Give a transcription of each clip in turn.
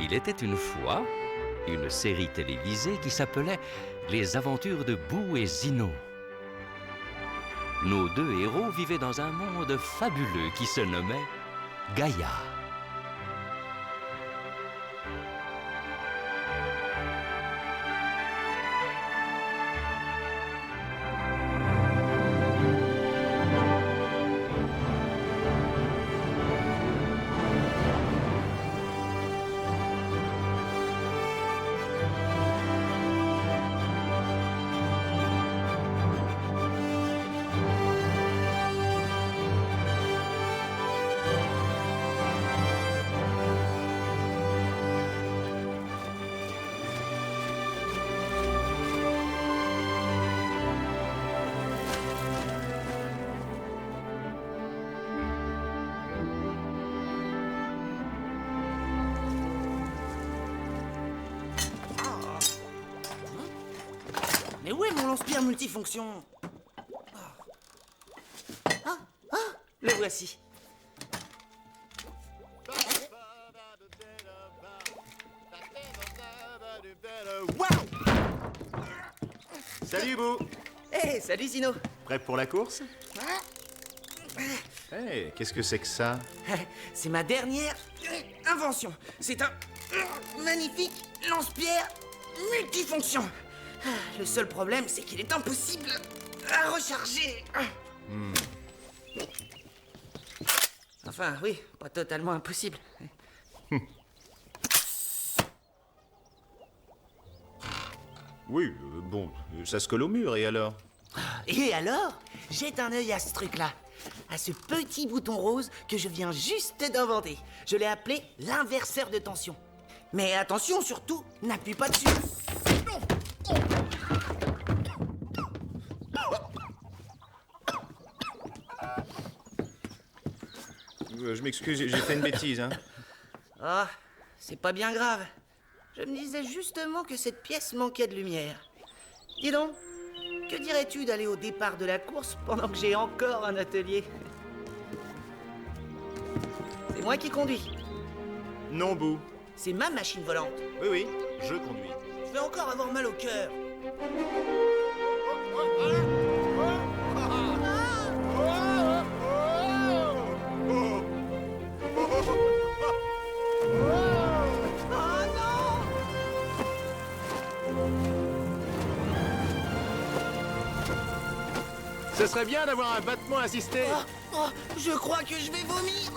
Il était une fois une série télévisée qui s'appelait Les aventures de Boo et Zino. Nos deux héros vivaient dans un monde fabuleux qui se nommait Gaïa. Mais où est mon lance-pierre multifonction? Le voici. Salut, Boo. Hey, salut Zino. Prêt pour la course? Hey, qu'est-ce que c'est que ça? C'est ma dernière invention. C'est un magnifique lance-pierre multifonction. Le seul problème, c'est qu'il est impossible à recharger. Enfin, oui, pas totalement impossible. Oui, bon, ça se colle au mur, et alors? Et alors, jette un œil à ce truc-là, à ce petit bouton rose que je viens juste d'inventer. Je l'ai appelé l'inverseur de tension. Mais attention, surtout, n'appuie pas dessus. Je m'excuse, j'ai fait une bêtise, hein. Ah, c'est pas bien grave. Je me disais justement que cette pièce manquait de lumière. Dis donc, que dirais-tu d'aller au départ de la course pendant que j'ai encore un atelier? C'est moi qui conduis. Non, Boo. C'est ma machine volante. Oui, oui, je conduis. Je vais encore avoir mal au cœur. Ce serait bien d'avoir un battement assisté. Je crois que je vais vomir.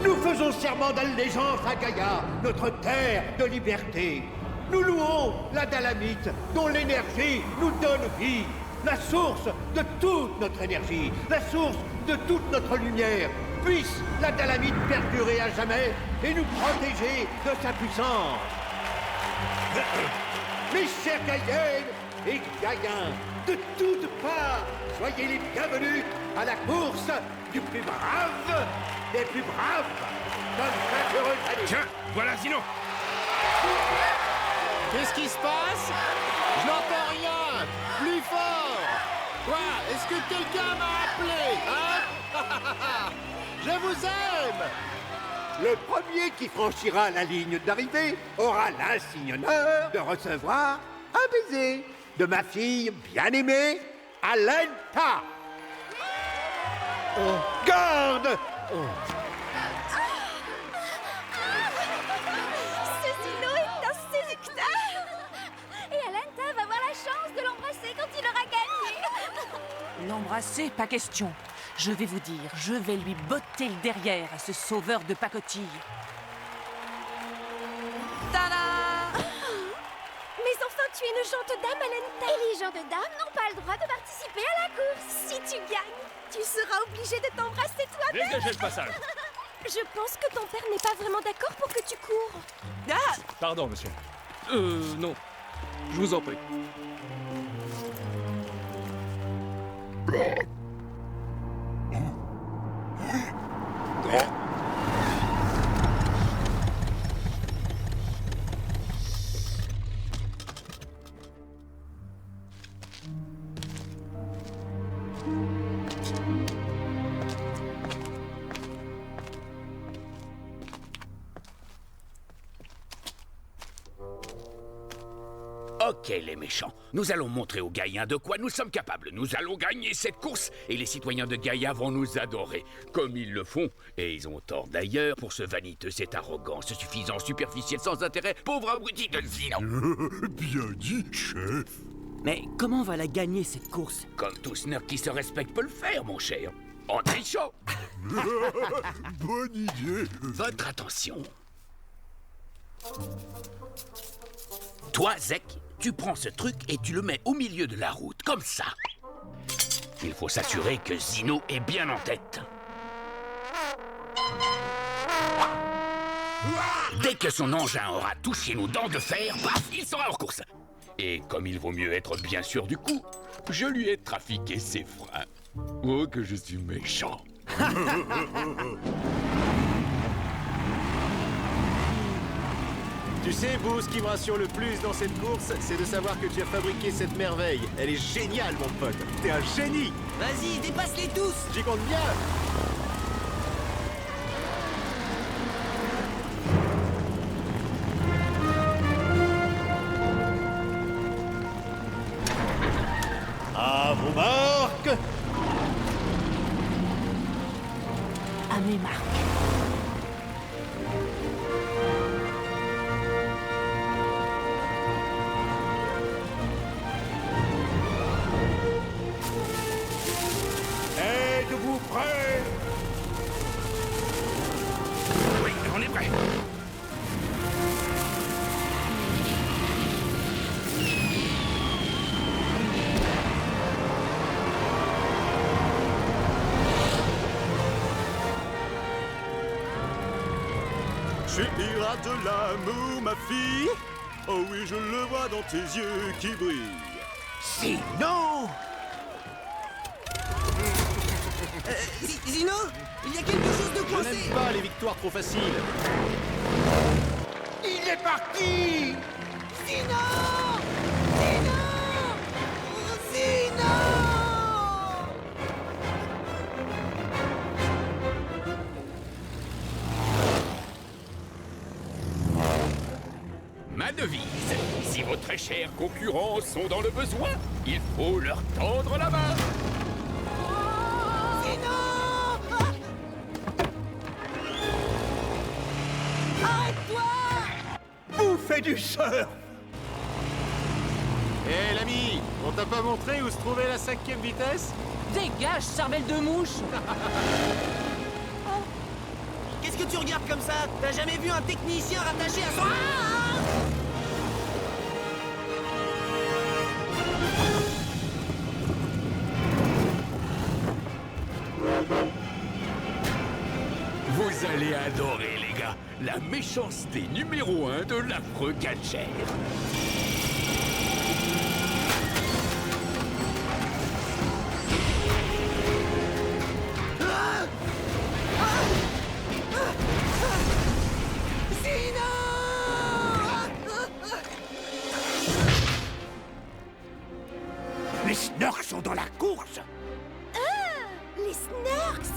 Nous faisons serment d'allégeance à Gaïa, notre terre de liberté. Nous louons la Dalamite, dont l'énergie nous donne vie, la source de toute notre énergie, la source de toute notre lumière. Puisse la Dalamite perdurer à jamais et nous protéger de sa puissance. Mes chers Gaïennes et Gaïens, de toutes parts, soyez les bienvenus à la course du plus brave des plus braves dans cette heureuse année. Tiens, voilà Zino. Qu'est-ce qui se passe? Je n'entends rien. Plus fort. Quoi? Est-ce que quelqu'un m'a appelé? Hein? Je vous aime! Le premier qui franchira la ligne d'arrivée aura l'insigne honneur de recevoir un baiser de ma fille bien-aimée, Alenta. Oh, garde! Ce Zino est un séducteur. Et Alenta va avoir la chance de l'embrasser quand il aura gagné. L'embrasser, pas question. Je vais vous dire, je vais lui botter le derrière à ce sauveur de pacotille. Tada! Mais enfin, tu es une gente dame, Alenta. Et les gens de dames n'ont pas le droit de participer à la course. Si tu gagnes, tu seras obligé de t'embrasser toi-même. Dégagez le passage. Je pense que ton père n'est pas vraiment d'accord pour que tu cours. Ah! Pardon, monsieur. Non. Je vous en prie. Ok, les méchants, nous allons montrer aux Gaïens de quoi nous sommes capables. Nous allons gagner cette course et les citoyens de Gaïa vont nous adorer, comme ils le font. Et ils ont tort d'ailleurs pour ce vaniteux, cette arrogance, ce suffisant, superficiel, sans intérêt, pauvre abruti de Zino. Bien dit, chef. Mais comment va la gagner, cette course? Comme tout snurk qui se respecte peut le faire, mon cher. En trichant. Bonne idée. Votre attention. Toi, Zek, tu prends ce truc et tu le mets au milieu de la route, comme ça. Il faut s'assurer que Zino est bien en tête. Dès que son engin aura touché nos dents de fer, paf, il sera hors course. Et comme il vaut mieux être bien sûr du coup, je lui ai trafiqué ses freins. Oh, que je suis méchant. Tu sais, Boo, ce qui me rassure le plus dans cette course, c'est de savoir que tu as fabriqué cette merveille. Elle est géniale, mon pote. T'es un génie. Vas-y, dépasse-les tous. J'y compte bien. À vos marques! À mes marques. Êtes-vous prêts? Oui, on est prêt. Je suis pirate de l'amour, ma fille. Oh oui, je le vois dans tes yeux qui brillent. Sinon! Zino, il y a quelque chose de Je coincé. n'aime pas les victoires trop faciles. Il est parti! Zino Zino Zino Ma devise, si vos très chers concurrents sont dans le besoin, il faut leur tendre la main. Bouffez du surf! Hé, l'ami, on t'a pas montré où se trouvait la 5e vitesse? Dégage, cervelle de mouche! Qu'est-ce que tu regardes comme ça? T'as jamais vu un technicien rattaché à son... Vous allez adorer, les gars, la méchanceté numéro 1 de l'affreux Catcher. Les Snurks sont dans la course! Les Snurks!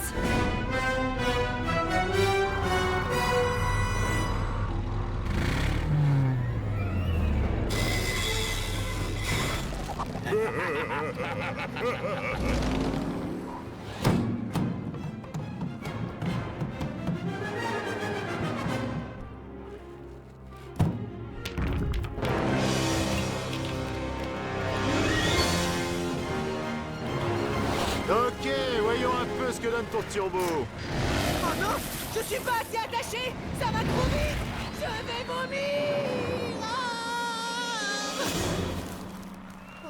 Ok, voyons un peu ce que donne ton turbo. Oh non, je suis pas assez attaché. Ça va trop vite. Je vais vomir. Ah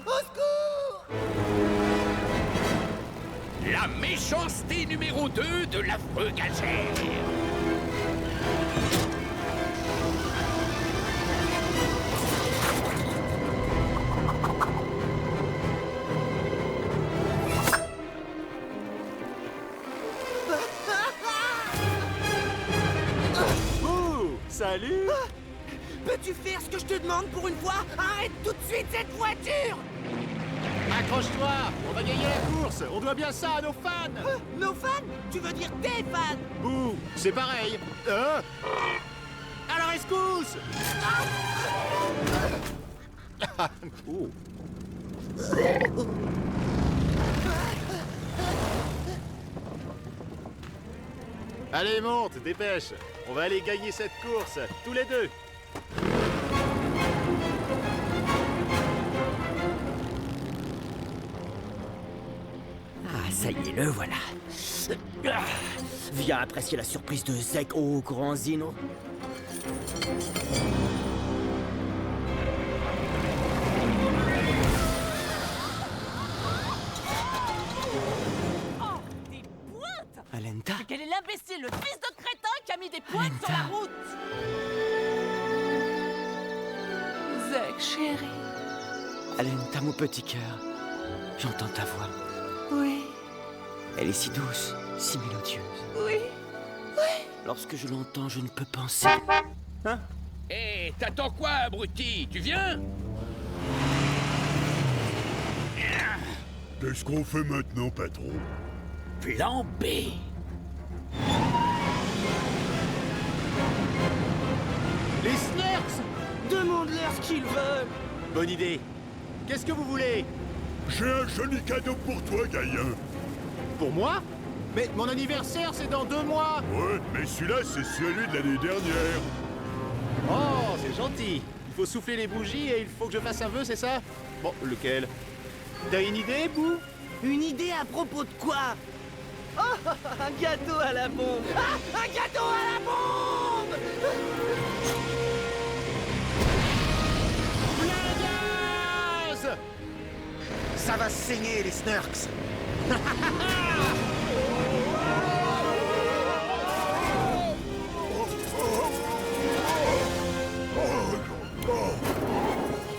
au secours. La méchanceté numéro 2 de l'affreux Gazelle. Salut! Peux-tu faire ce que je te demande pour une fois? Arrête tout de suite cette voiture! Accroche-toi! On va gagner la course! On doit bien ça à nos fans! Nos fans? Tu veux dire tes fans? Bouh! C'est pareil! Alors escousse! Oh. Allez, monte, dépêche! On va aller gagner cette course, tous les deux! Ah, ça y est, le voilà. Ah, viens apprécier la surprise de Zek au grand Zino. Oh, des pointes! Alenta? Mais quel est l'imbécile, le fils de crétin qui a mis des pointes sur la route? Zek, chérie. Alenta, mon petit cœur. J'entends ta voix. Oui, Elle est si douce, si mélodieuse. oui. Lorsque je l'entends, je ne peux penser. Hein? Hé, t'attends quoi, abruti? Tu viens? Qu'est-ce qu'on fait maintenant, patron? Plan B. Les Snurks! Demande-leur ce qu'ils veulent. Bonne idée! Qu'est-ce que vous voulez? J'ai un joli cadeau pour toi, Gaïen. Pour moi? Mais mon anniversaire, c'est dans 2 mois! Ouais, mais celui-là, c'est celui de l'année dernière. Oh, c'est gentil! Il faut souffler les bougies et il faut que je fasse un vœu, c'est ça? Bon, lequel? T'as une idée, Bou? Une idée à propos de quoi? Oh, un gâteau à la bombe. Ah, un gâteau à la bombe. Plein gaz! Ça va saigner, les Snurks.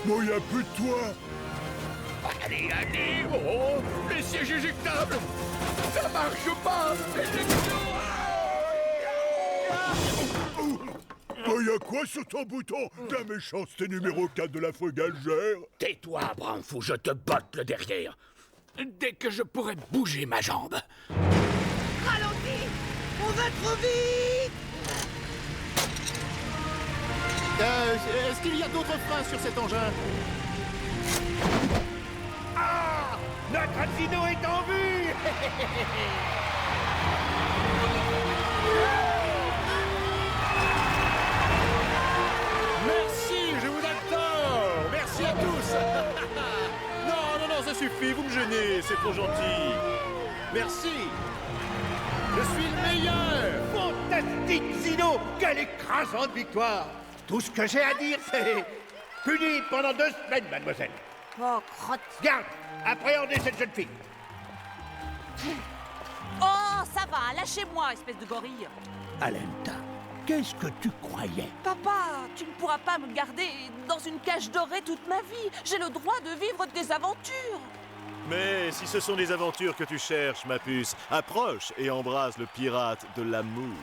Bon, y a plus de toi. Allez, allez, oh, les sièges éjectables! Ça marche pas! Oh, y a quoi sur ton bouton? La méchanceté numéro 4 de la fogalgère. Tais-toi, Bramf, ou je te botte le derrière. Dès que je pourrai bouger ma jambe. Ralentis. On va trop vite. Est-ce qu'il y a d'autres freins sur cet engin? Ah! Notre Zino est en vue. Merci, je vous attends! Merci à tous! Non, ça suffit, vous me gênez, c'est trop gentil. Merci! Je suis le meilleur! Fantastique, Zino! Quelle écrasante victoire! Tout ce que j'ai à dire, c'est... puni pendant 2 semaines, mademoiselle. Oh, crotte. Garde, appréhendez cette jeune fille. Oh, ça va, lâchez-moi, espèce de gorille. Alenta, qu'est-ce que tu croyais? Papa, tu ne pourras pas me garder dans une cage dorée toute ma vie. J'ai le droit de vivre des aventures. Mais si ce sont des aventures que tu cherches, ma puce, approche et embrasse le pirate de l'amour.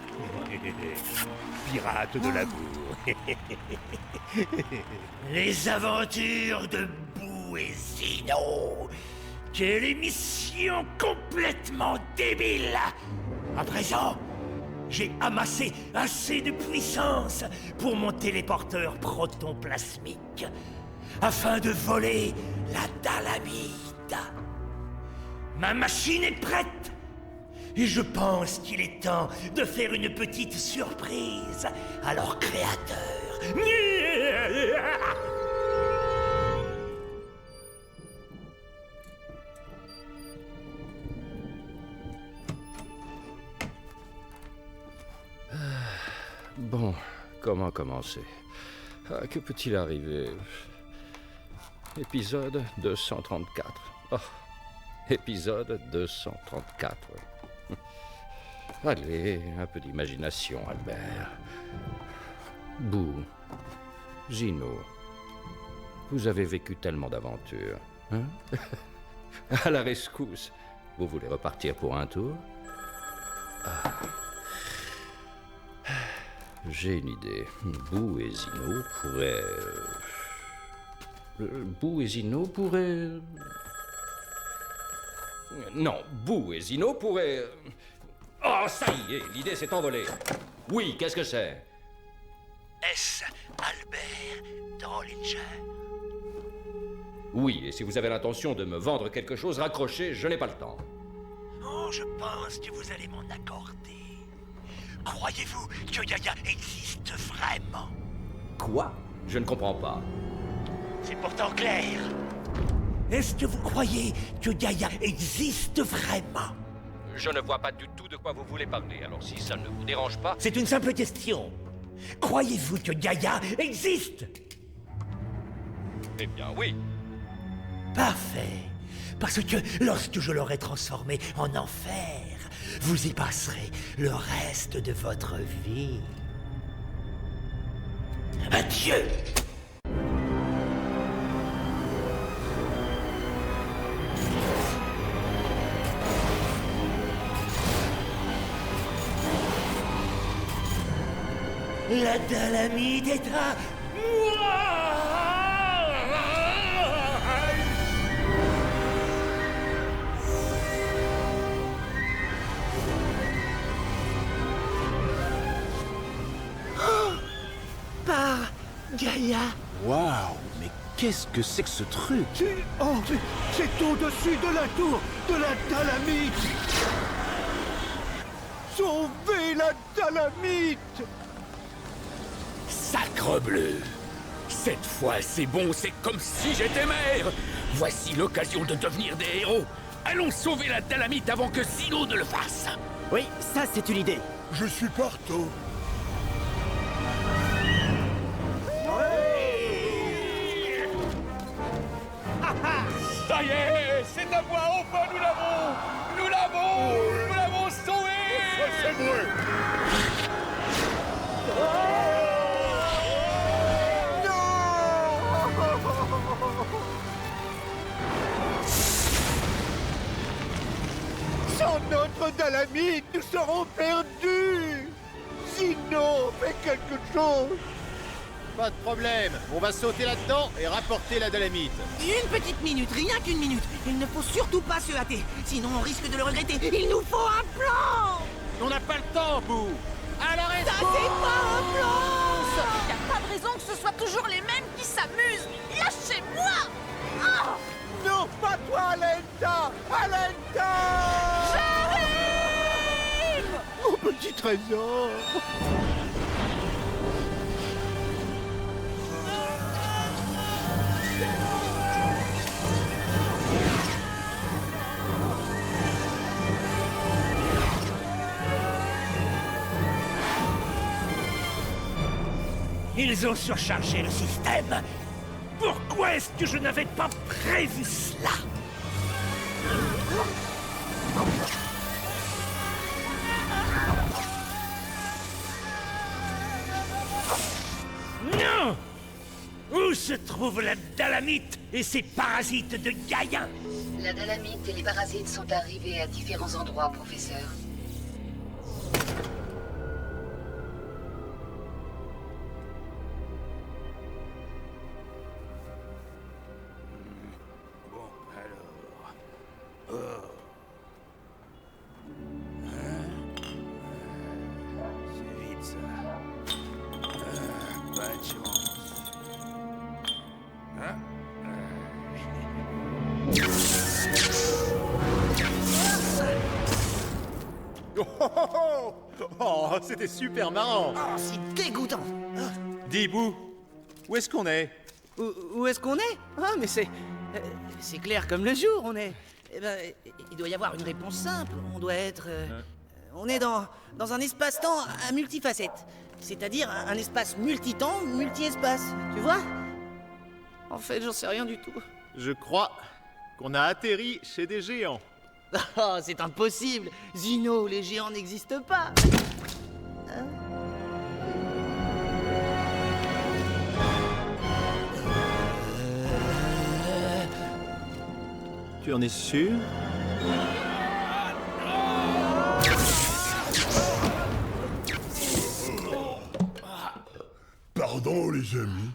Pirate de l'amour. Les aventures de Boo et Zino. Quelle émission complètement débile! À présent, j'ai amassé assez de puissance pour mon téléporteur protoplasmique afin de voler la Dalamite. Ma machine est prête. Et je pense qu'il est temps de faire une petite surprise à leur créateur. Bon, comment commencer? Ah, que peut-il arriver? Épisode 234. Oh, épisode 234. Allez, un peu d'imagination, Albert. Boo, Gino, vous avez vécu tellement d'aventures, hein? À la rescousse. Vous voulez repartir pour un tour? Ah. J'ai une idée. Boo et Zino pourraient... Boo et Zino pourraient... Non, Boo et Zino pourraient... Oh, ça y est, l'idée s'est envolée. Oui, qu'est-ce que c'est? Est-ce Albert Drollinger? Oui, et si vous avez l'intention de me vendre quelque chose, raccrochez, je n'ai pas le temps. Oh, je pense que vous allez m'en accorder. Croyez-vous que Gaïa existe vraiment? Quoi? Je ne comprends pas. C'est pourtant clair. Est-ce que vous croyez que Gaïa existe vraiment? Je ne vois pas du tout de quoi vous voulez parler, alors si ça ne vous dérange pas... C'est une simple question. Croyez-vous que Gaïa existe? Eh bien, oui. Parfait. Parce que lorsque je l'aurai transformé en enfer, vous y passerez le reste de votre vie. Adieu! La Dalamite est à moi! Par Gaïa. Waouh, mais qu'est-ce que c'est que ce truc? C'est au-dessus de la tour de la Dalamite. Sauvez la Dalamite. Sacrebleu! Cette fois, c'est bon, c'est comme si j'étais maire! Voici l'occasion de devenir des héros! Allons sauver la Dalamite avant que Zino ne le fasse! Oui, ça c'est une idée. Je suis partout. Ça y est! C'est à moi! Enfin, nous l'avons! Nous l'avons! Nous l'avons sauvé! C'est moi. Sans notre Dalamite, nous serons perdus. Zino, fais quelque chose. Pas de problème. On va sauter là-dedans et rapporter la Dalamite. Une petite minute, rien qu'une minute. Il ne faut surtout pas se hâter, sinon on risque de le regretter. Il nous faut un plan. On n'a pas le temps, Boo. À la Ça rescousse! c'est pas un plan. Y a pas de raison que ce soit toujours les mêmes qui s'amusent. Lâchez-moi! Ah! Non, pas toi, Alenta. Alenta. J'arrive! Mon petit trésor. Ils ont surchargé le système. Pourquoi est-ce que je n'avais pas prévu cela? Non! Où se trouve la Dalamite et ses parasites de Gaïa? La Dalamite et les parasites sont arrivés à différents endroits, professeur. C'est vite ça. Pas de chance. Hein? Oh, c'était super marrant. Oh, c'est dégoûtant. Dis, Boo, où est-ce qu'on est? Où est-ce qu'on est? Ah, mais c'est clair comme le jour, on est... Eh ben, il doit y avoir une réponse simple. On doit être... On est dans un espace-temps à multifacettes. C'est-à-dire un espace multi-temps, multi-espace. Tu vois? En fait, j'en sais rien du tout. Je crois qu'on a atterri chez des géants. Oh, c'est impossible. Zino, les géants n'existent pas. Tu en es sûr? Pardon, les amis.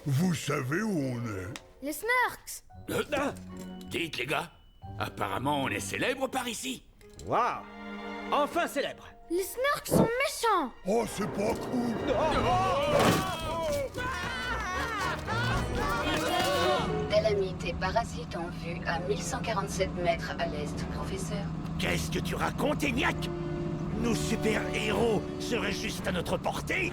Vous savez où on est? Les Smurks. Dites, les gars, apparemment, on est célèbre par ici. Waouh! Enfin célèbre! Les Smurks sont méchants. Oh, c'est pas cool. Dalamite et parasites en vue à 1147 mètres à l'est, professeur. Qu'est-ce que tu racontes, Eniac? Nos super-héros seraient juste à notre portée?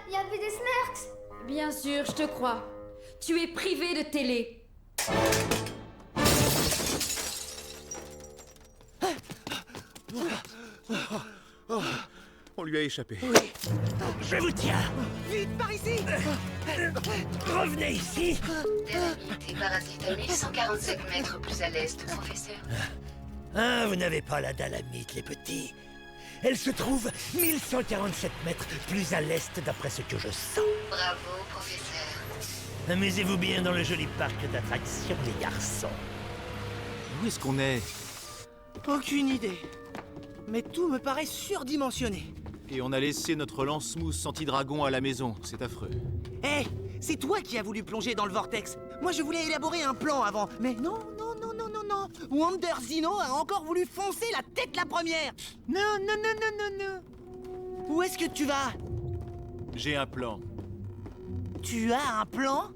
Il y avait des Smurks. Bien sûr, je te crois. Tu es privé de télé. On lui a échappé. Je vous tiens! Vite, par ici. Revenez ici! Dalamite et parasites à 1147 mètres plus à l'est, professeur. Ah, vous n'avez pas la dalamite, les petits. Elle se trouve 1147 mètres plus à l'est d'après ce que je sens. Bravo, professeur. Amusez-vous bien dans le joli parc d'attractions, les garçons. Où est-ce qu'on est? Aucune idée. Mais tout me paraît surdimensionné. Et on a laissé notre lance-mousse anti-dragon à la maison. C'est affreux. Hé, c'est toi qui as voulu plonger dans le vortex. Moi, je voulais élaborer un plan avant. Mais non. Wonder Zino a encore voulu foncer la tête la première. Non. Où est-ce que tu vas? J'ai un plan. Tu as un plan?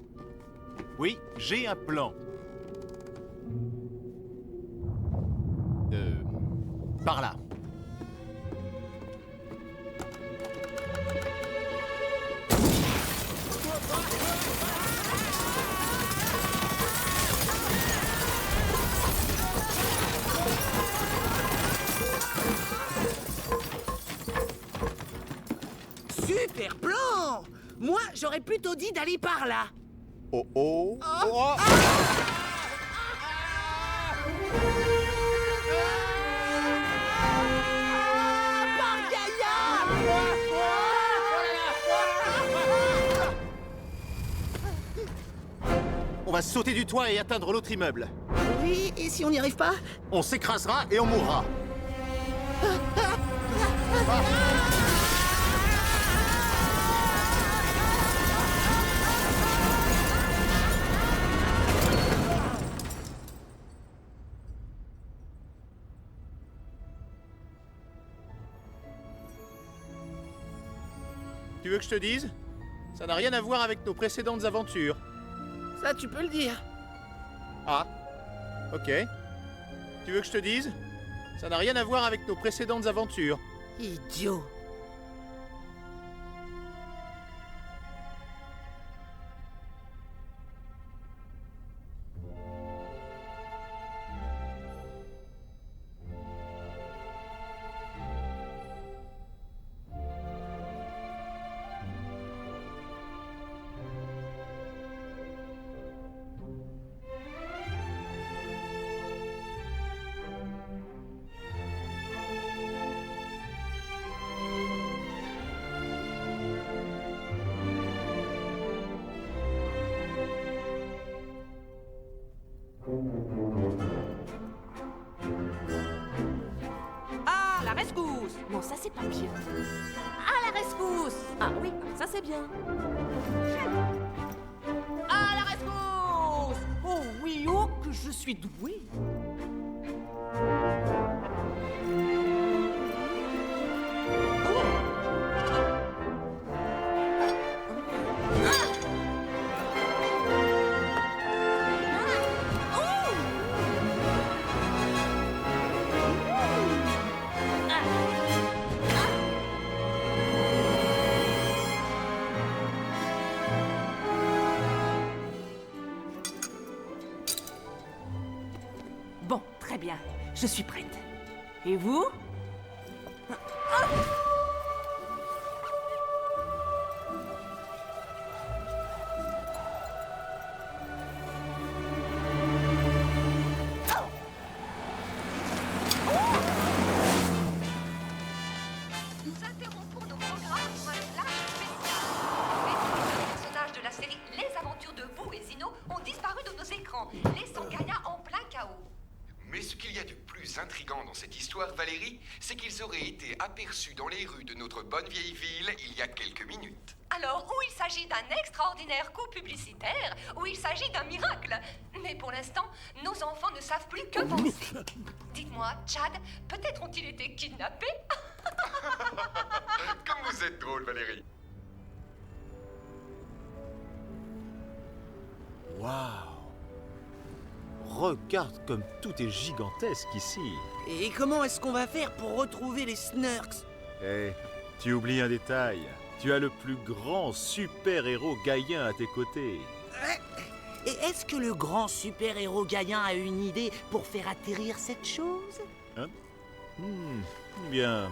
Oui, j'ai un plan. Par là. Super plan! Moi, j'aurais plutôt dit d'aller par là. Oh. Par Gaïa! On va sauter du toit et atteindre l'autre immeuble. Oui, et si on n'y arrive pas? On s'écrasera et on mourra. Tu veux que je te dise? Ça n'a rien à voir avec nos précédentes aventures. Ça, tu peux le dire. Ah, ok. Tu veux que je te dise? Ça n'a rien à voir avec nos précédentes aventures. Idiot. ça c'est pas bien. À la rescousse! Ah oui, ça c'est bien. À la rescousse! Oh oui, oh que je suis douée! Bon, très bien. Je suis prête. Et vous? Nous interrompons nos programmes pour un flash spécial. Les personnages de la série Les Aventures de Boo et Zino ont disparu de nos écrans, laissant Gaïa en plein chaos. Mais ce qu'il y a de plus intrigant dans cette histoire, Valérie, c'est qu'ils auraient été aperçus dans les rues de notre bonne vieille ville il y a quelques minutes. Alors, ou il s'agit d'un extraordinaire coup publicitaire, ou il s'agit d'un miracle. Mais pour l'instant, nos enfants ne savent plus que penser. Dites-moi, Chad, peut-être ont-ils été kidnappés? Comme vous êtes drôle, Valérie. Waouh! Regarde comme tout est gigantesque ici. Et comment est-ce qu'on va faire pour retrouver les Snurks? Eh, tu oublies un détail. Tu as le plus grand super-héros gaïen à tes côtés. Et est-ce que le grand super-héros Gaïen a une idée pour faire atterrir cette chose? Hein? Bien.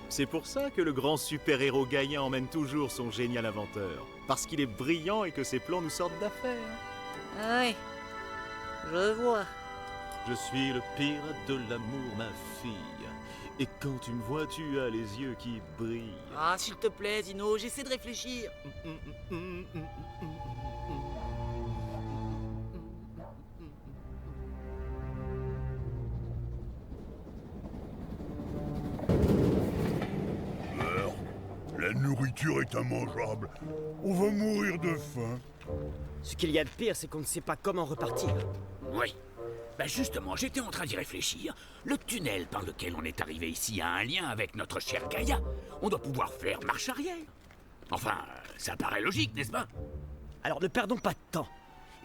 C'est pour ça que le grand super-héros gaïen emmène toujours son génial inventeur. Parce qu'il est brillant et que ses plans nous sortent d'affaire. Oui, je vois. Je suis le pirate de l'amour, ma fille. Et quand tu me vois, tu as les yeux qui brillent. Ah, s'il te plaît, Zino, j'essaie de réfléchir. Merde, la nourriture est immangeable. On va mourir de faim. Ce qu'il y a de pire, c'est qu'on ne sait pas comment repartir. Oui. Ben justement, j'étais en train d'y réfléchir. Le tunnel par lequel on est arrivé ici a un lien avec notre chère Gaïa. On doit pouvoir faire marche arrière. Enfin, ça paraît logique, n'est-ce pas? Alors ne perdons pas de temps.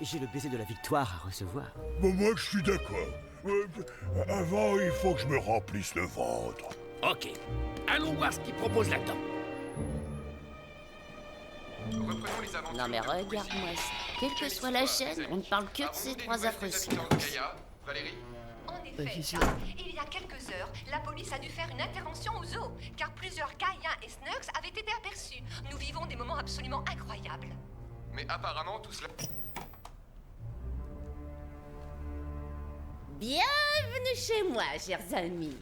J'ai le baiser de la victoire à recevoir. Bon, moi, je suis d'accord. Avant, il faut que je me remplisse le ventre. Ok. Allons voir ce qu'il propose là-dedans. Non mais regarde-moi ça. Quelle que soit la chaîne, on ne parle que de ces trois affreux Snurks. En effet, Chad, il y a quelques heures, la police a dû faire une intervention au zoo, car plusieurs Gaïens et Snurks avaient été aperçus. Nous vivons des moments absolument incroyables. Mais apparemment, tout cela... Bienvenue chez moi, chers amis.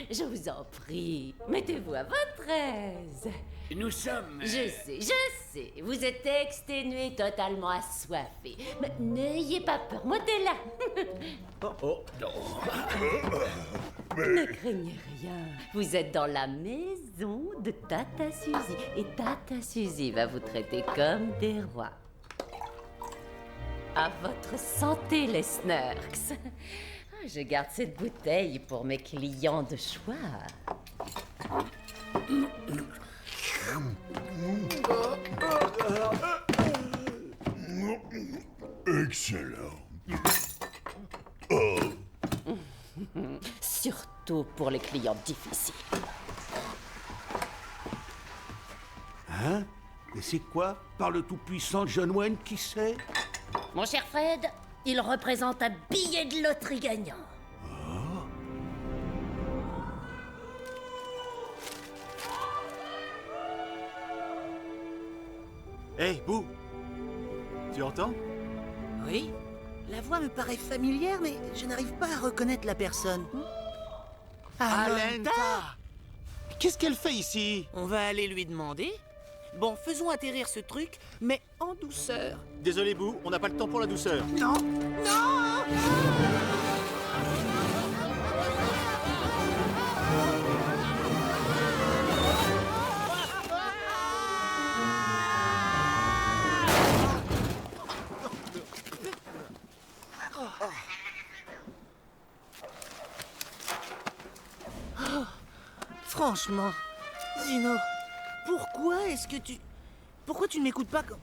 Je vous en prie, mettez-vous à votre aise. Nous sommes... Je sais, vous êtes exténués, totalement assoiffés. Mais n'ayez pas peur, moi t'es là. Ne craignez rien, vous êtes dans la maison de Tata Suzy. Et Tata Suzy va vous traiter comme des rois. À votre santé, les Snurks. Je garde cette bouteille pour mes clients de choix. Excellent. Surtout pour les clients difficiles. Hein? Mais c'est quoi? Par le tout-puissant John Wayne, qui sait? Mon cher Fred, il représente un billet de loterie gagnant. Hey, Boo! Tu entends? Oui, la voix me paraît familière, mais je n'arrive pas à reconnaître la personne. Alenta! Qu'est-ce qu'elle fait ici? On va aller lui demander. Bon, faisons atterrir ce truc, mais en douceur. Désolé, Boo, on n'a pas le temps pour la douceur. Non! Non! Franchement, Zino, pourquoi est-ce que tu... Pourquoi tu ne m'écoutes pas comme...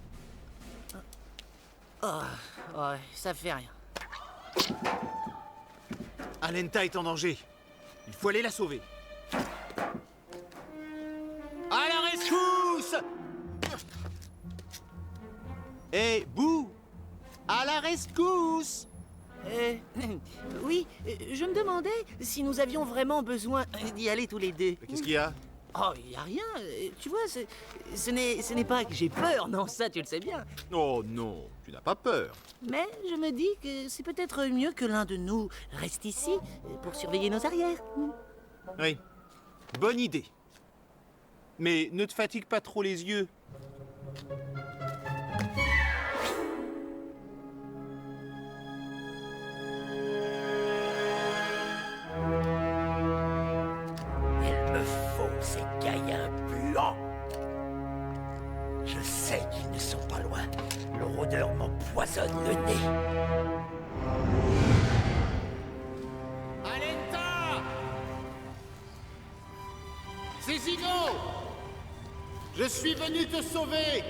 Oh, ouais, ça fait rien. Alenta est en danger. Il faut aller la sauver. À la rescousse! Hé, Boo! À la rescousse! Oui, je me demandais si nous avions vraiment besoin d'y aller tous les deux. Qu'est-ce qu'il y a? Oh, il n'y a rien. Tu vois, ce n'est pas que j'ai peur, non, ça tu le sais bien. Oh non, tu n'as pas peur. Mais je me dis que c'est peut-être mieux que l'un de nous reste ici pour surveiller nos arrières. Oui, bonne idée. Mais ne te fatigue pas trop les yeux. Il me faut ces gaillins puants. Je sais qu'ils ne sont pas loin. Leur odeur m'empoisonne le nez. Alenta! C'est Zino! Je suis venu te sauver!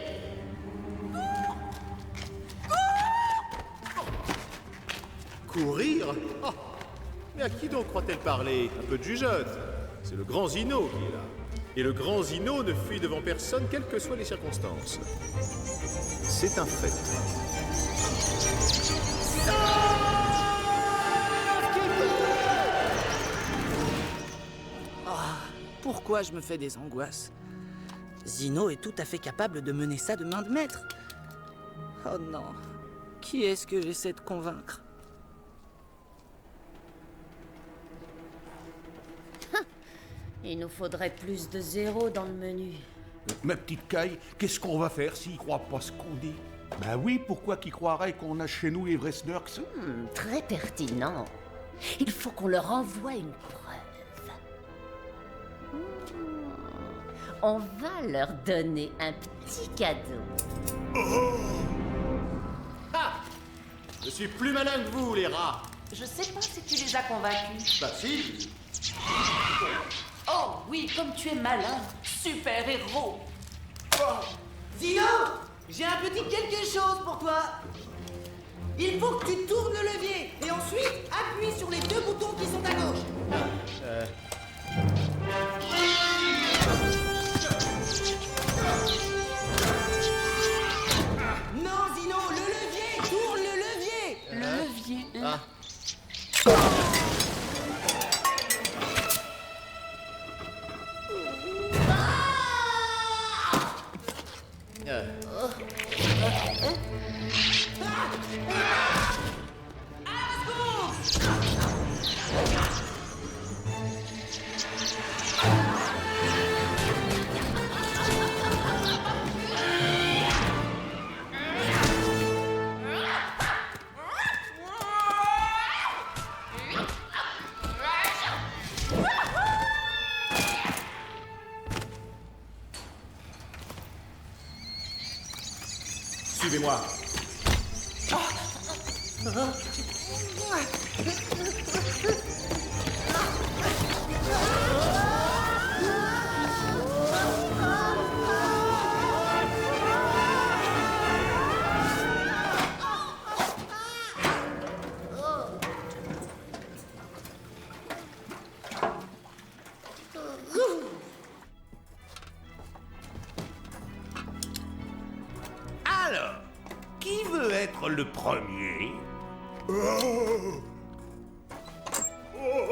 Courir? Oh, mais à qui donc croit-elle parler? Un peu de jugeote. C'est le grand Zino qui est là. Et le grand Zino ne fuit devant personne, quelles que soient les circonstances. C'est un fait. Pourquoi je me fais des angoisses? Zino est tout à fait capable de mener ça de main de maître. Oh non, qui est-ce que j'essaie de convaincre? Il nous faudrait plus de zéros dans le menu. Ma petite Caille, qu'est-ce qu'on va faire s'ils croient pas ce qu'on dit? Ben oui, pourquoi qu'ils croiraient qu'on a chez nous les vrais Snurks? Très pertinent. Il faut qu'on leur envoie une preuve. On va leur donner un petit cadeau. Ah! Je suis plus malin que vous, les rats. Je sais pas si tu les as convaincus. Bah si. Oh oui, comme tu es malin, super héros. Zino, j'ai un petit quelque chose pour toi. Il faut que tu tournes le levier et ensuite appuie sur les deux boutons qui sont à gauche. Non, Zino, le levier, tourne le levier. Le levier. Ah. Suivez-moi. Alors, qui veut être le premier?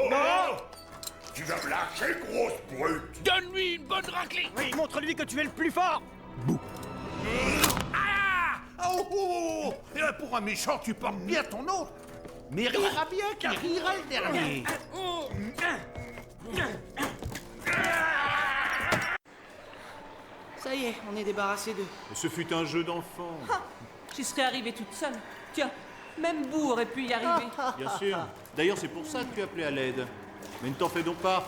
Non! Tu vas me lâcher, grosse brute! Donne-lui une bonne raclée! Oui, montre-lui que tu es le plus fort. Ah! Oh, oh, oh, oh. Pour un méchant, tu portes bien ton nom! Mais rira bien car rira le dernier! Ça y est, on est débarrassé d'eux. Ce fut un jeu d'enfant. J'y serais arrivée toute seule. Tiens, même Boo aurait pu y arriver. Bien sûr. D'ailleurs, c'est pour ça que tu as appelé à l'aide. Mais ne t'en fais donc pas.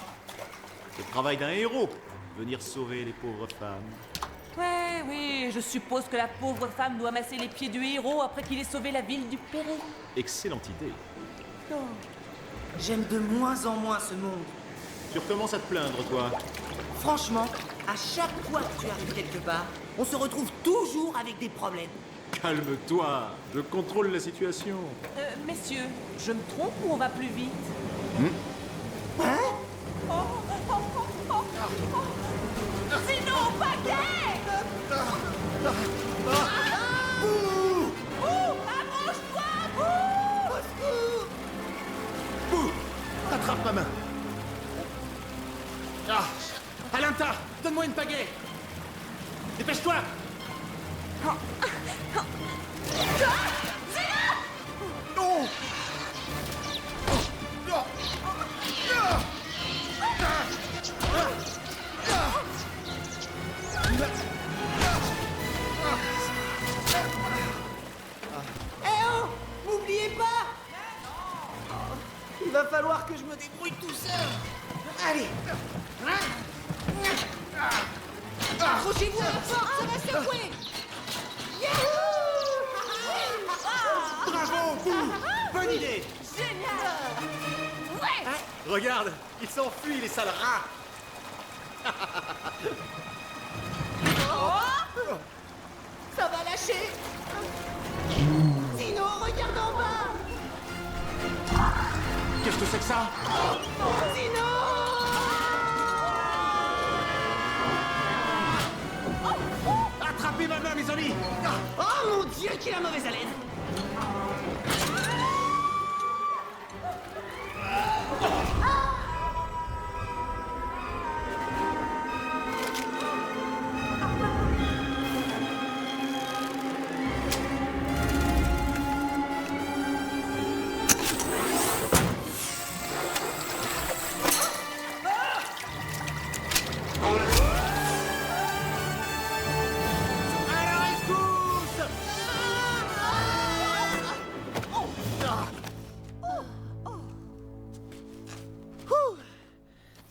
C'est le travail d'un héros, venir sauver les pauvres femmes. Ouais, oui, je suppose que la pauvre femme doit masser les pieds du héros après qu'il ait sauvé la ville du péril. Excellente idée. J'aime de moins en moins ce monde. Tu recommences à te plaindre, toi. Franchement, à chaque fois que tu arrives quelque part, on se retrouve toujours avec des problèmes. Calme-toi, je contrôle la situation. Messieurs, je me trompe ou on va plus vite? Sinon, paquet! Bouh! Attrape ma main. Ah! Alinta, donne-moi une pagaie. Dépêche-toi. Non! Eh oh! N'oubliez pas! Il va falloir que je me débrouille tout seul. Allez! Accrochez-vous à la porte, ça va secouer! Bravo, Bouh! Bonne idée. Génial! Ouais! Regarde, il s'enfuit, les sales rats. Ça va lâcher! Zino, regarde en bas! Qu'est-ce que c'est que ça? Zino! Attrapez ma main, mes amis! Oh mon Dieu, qu'il a mauvaise haleine!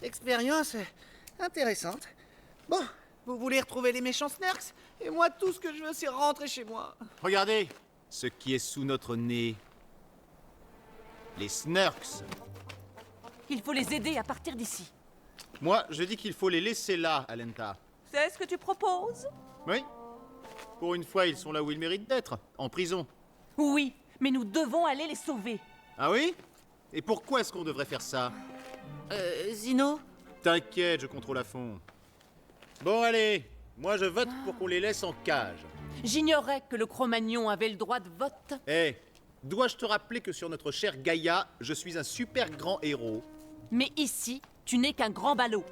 Expérience intéressante. Bon, vous voulez retrouver les méchants Snurks? Et moi, tout ce que je veux, c'est rentrer chez moi. Regardez ce qui est sous notre nez. Les Snurks. Il faut les aider à partir d'ici. Moi, je dis qu'il faut les laisser là, Alenta. C'est ce que tu proposes? Oui. Pour une fois, ils sont là où ils méritent d'être, en prison. Oui, mais nous devons aller les sauver. Ah oui? Et pourquoi est-ce qu'on devrait faire ça? Zino? T'inquiète, je contrôle à fond. Bon, allez. Moi, je vote pour qu'on les laisse en cage. J'ignorais que le Cro-Magnon avait le droit de vote. Eh, dois-je te rappeler que sur notre chère Gaïa, je suis un super grand héros? Mais ici, tu n'es qu'un grand ballot.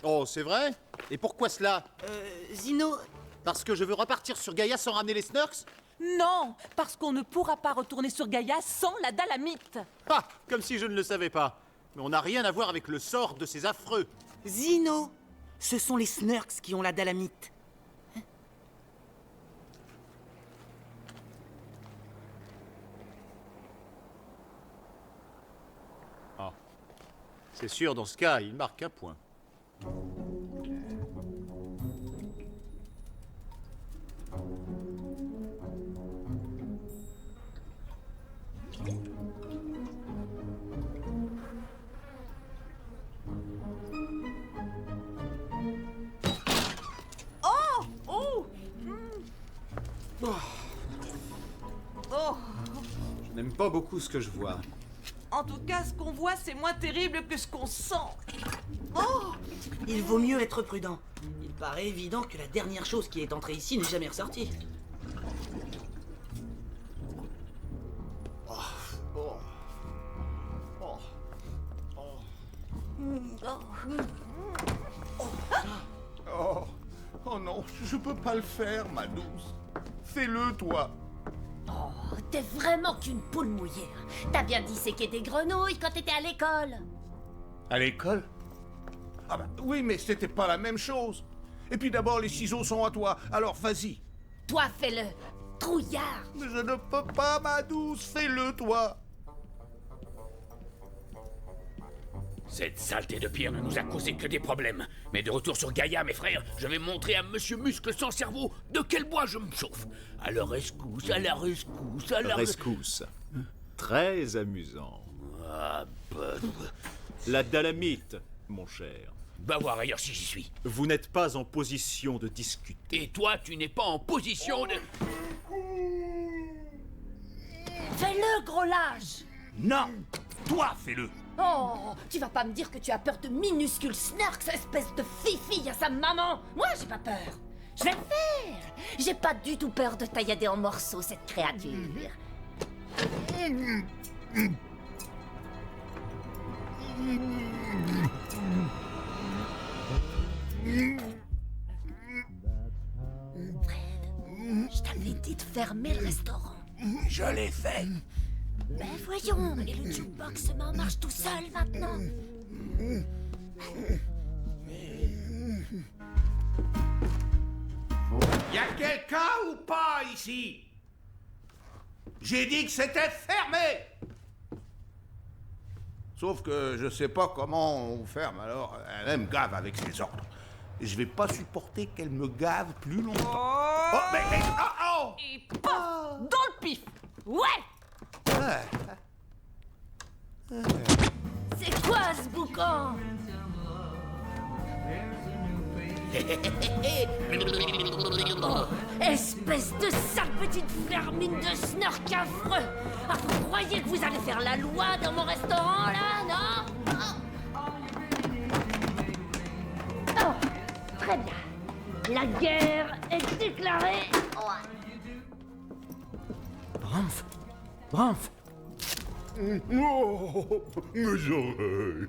Oh, c'est vrai? Et pourquoi cela? Zino... Parce que je veux repartir sur Gaïa sans ramener les Snurks? Non, parce qu'on ne pourra pas retourner sur Gaïa sans la Dalamite. Ah, comme si je ne le savais pas. Mais on n'a rien à voir avec le sort de ces affreux. Zino! Ce sont les Snurks qui ont la Dalamite. Ah. C'est sûr, dans ce cas, il marque un point. Je n'aime pas beaucoup ce que je vois. En tout cas, ce qu'on voit, c'est moins terrible que ce qu'on sent. Oh! Il vaut mieux être prudent. Il paraît évident que la dernière chose qui est entrée ici n'est jamais ressortie. Oh non, je peux pas le faire, ma douce. Fais-le, toi. Oh, t'es vraiment qu'une poule mouillée. T'as bien disséqué des grenouilles quand t'étais à l'école. À l'école? Ah bah oui, mais c'était pas la même chose. Et puis d'abord, les ciseaux sont à toi, alors vas-y. Toi, fais-le. Trouillard. Mais je ne peux pas, ma douce, fais-le, toi. Cette saleté de pierre ne nous a causé que des problèmes. Mais de retour sur Gaïa, mes frères, je vais montrer à Monsieur Muscle sans cerveau de quel bois je me chauffe. À la rescousse, à la rescousse, à la rescousse. Très amusant. Ah, bah... La Dalamite, mon cher. Va voir ailleurs si j'y suis. Vous n'êtes pas en position de discuter. Et toi, tu n'es pas en position de... Fais-le, gros lâche! Non! Toi, fais-le! Oh, tu vas pas me dire que tu as peur de minuscules Snarks, espèce de fifi à sa maman! Moi, j'ai pas peur! Je vais le faire! J'ai pas du tout peur de taillader en morceaux cette créature. Fred, je t'avais dit de fermer le restaurant. Je l'ai fait. Ben voyons, et le jukebox se met en marche tout seul maintenant. Y a quelqu'un ou pas ici? J'ai dit que c'était fermé! Sauf que je sais pas comment on ferme, alors elle me gave avec ses ordres. Et je vais pas supporter qu'elle me gave plus longtemps. Oh, mais oh! Et paf! Dans le pif! Ouais! C'est quoi ce boucan? Oh, espèce de sale petite vermine de snark affreux! Ah, vous croyez que vous allez faire la loi dans mon restaurant, là, non? Oh, très bien. La guerre est déclarée. Bramf! Bramf! Oh, mes oreilles.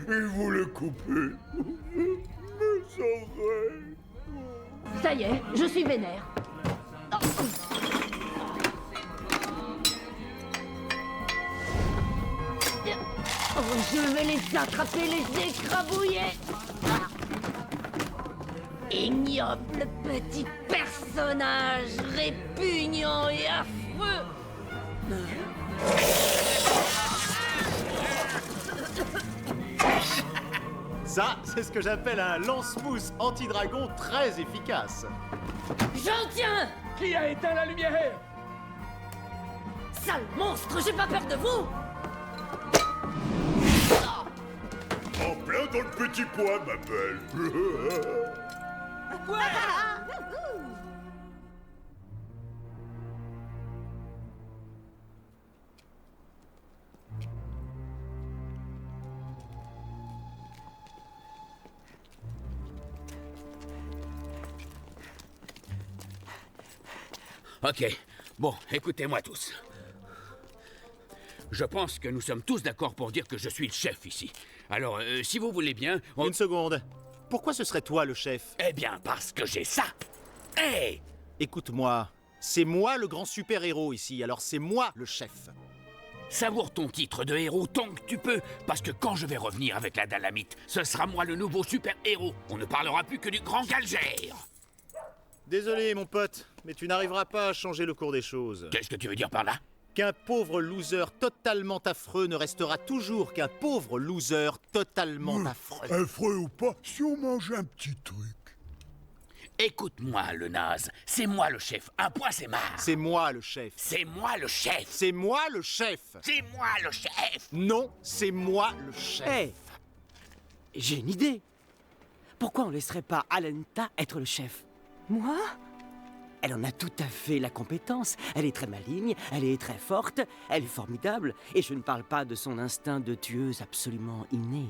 Il voulait couper mes oreilles. Ça y est, je suis vénère. Oh, je vais les attraper, les écrabouiller. Ignoble petit personnage répugnant et affreux. Ça, c'est ce que j'appelle un lance-mousse anti-dragon très efficace. J'en tiens! Qui a éteint la lumière? Sale monstre, j'ai pas peur de vous! En plein dans le petit pois, ma belle. Ok, bon, écoutez-moi tous. Je pense que nous sommes tous d'accord pour dire que je suis le chef ici. Alors, si vous voulez bien... Une seconde. Pourquoi ce serait toi le chef? Eh bien, parce que j'ai ça. Hé! Écoute-moi, c'est moi le grand super-héros ici, alors c'est moi le chef. Savoure ton titre de héros tant que tu peux, parce que quand je vais revenir avec la Dalamite, ce sera moi le nouveau super-héros. On ne parlera plus que du grand Galgère. Désolé, mon pote, mais tu n'arriveras pas à changer le cours des choses. Qu'est-ce que tu veux dire par là? Qu'un pauvre loser totalement affreux ne restera toujours qu'un pauvre loser totalement affreux. Affreux ou pas, si on mange un petit truc. Écoute-moi, le naze, c'est moi le chef. Un point, c'est marre. C'est moi le chef. C'est moi le chef. C'est moi le chef. C'est moi le chef. Non, c'est moi le chef. Hé, j'ai une idée. Pourquoi on laisserait pas Alenta être le chef? Moi? Elle en a tout à fait la compétence. Elle est très maligne, elle est très forte, elle est formidable. Et je ne parle pas de son instinct de tueuse absolument inné.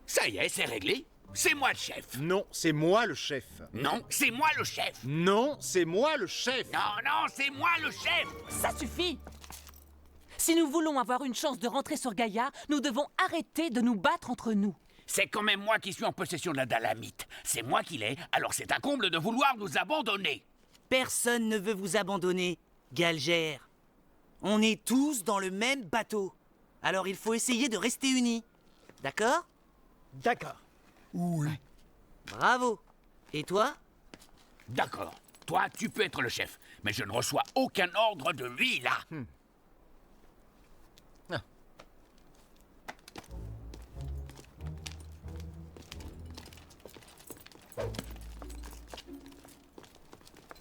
Ça y est, c'est réglé. C'est moi le chef. Non, c'est moi le chef. Non, c'est moi le chef. Non, c'est moi le chef. Non, c'est moi le chef. Ça suffit! Si nous voulons avoir une chance de rentrer sur Gaïa, nous devons arrêter de nous battre entre nous. C'est quand même moi qui suis en possession de la Dalamite. C'est moi qui l'ai, alors c'est un comble de vouloir nous abandonner. Personne ne veut vous abandonner, Galgère. On est tous dans le même bateau. Alors il faut essayer de rester unis. D'accord? D'accord. Oui. Bravo. Et toi? D'accord. Toi, tu peux être le chef, mais je ne reçois aucun ordre de lui, là.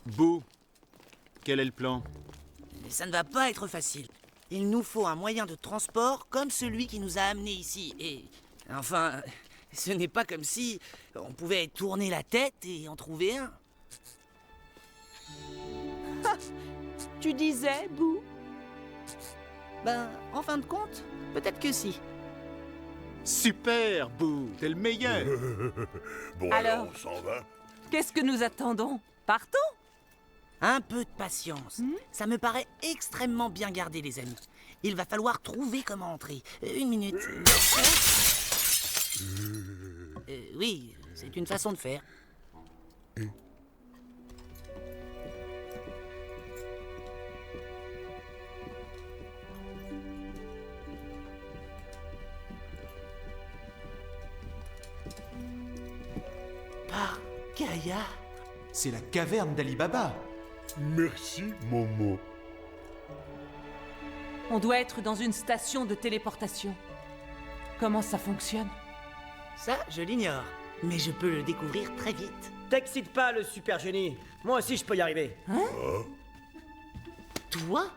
Boo, quel est le plan? Ça ne va pas être facile. Il nous faut un moyen de transport comme celui qui nous a amenés ici. Et enfin, ce n'est pas comme si on pouvait tourner la tête et en trouver un. Tu disais, Boo? Ben, en fin de compte, peut-être que si. Super, Boo, t'es le meilleur. Bon, Alors, on s'en va. Qu'est-ce que nous attendons? Partons? Un peu de patience. Ça me paraît extrêmement bien gardé, les amis. Il va falloir trouver comment entrer. Une minute. Oui, c'est une façon de faire. Par Gaïa. C'est la caverne d'Ali Baba. Merci, Momo. On doit être dans une station de téléportation. Comment ça fonctionne? Ça, je l'ignore. Mais je peux le découvrir très vite. T'excite pas, le super génie. Moi aussi, je peux y arriver. Hein? Toi?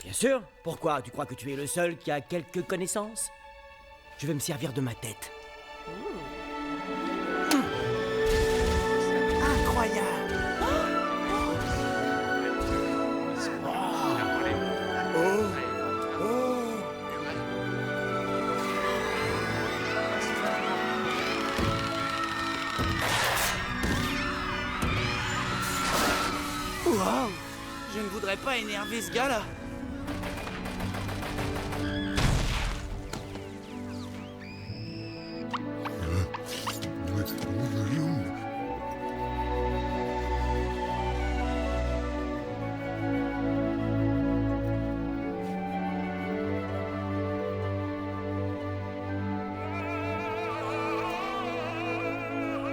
Bien sûr. Pourquoi? Tu crois que tu es le seul qui a quelques connaissances? Je vais me servir de ma tête. Incroyable! Waouh! Je ne voudrais pas énerver ce gars-là.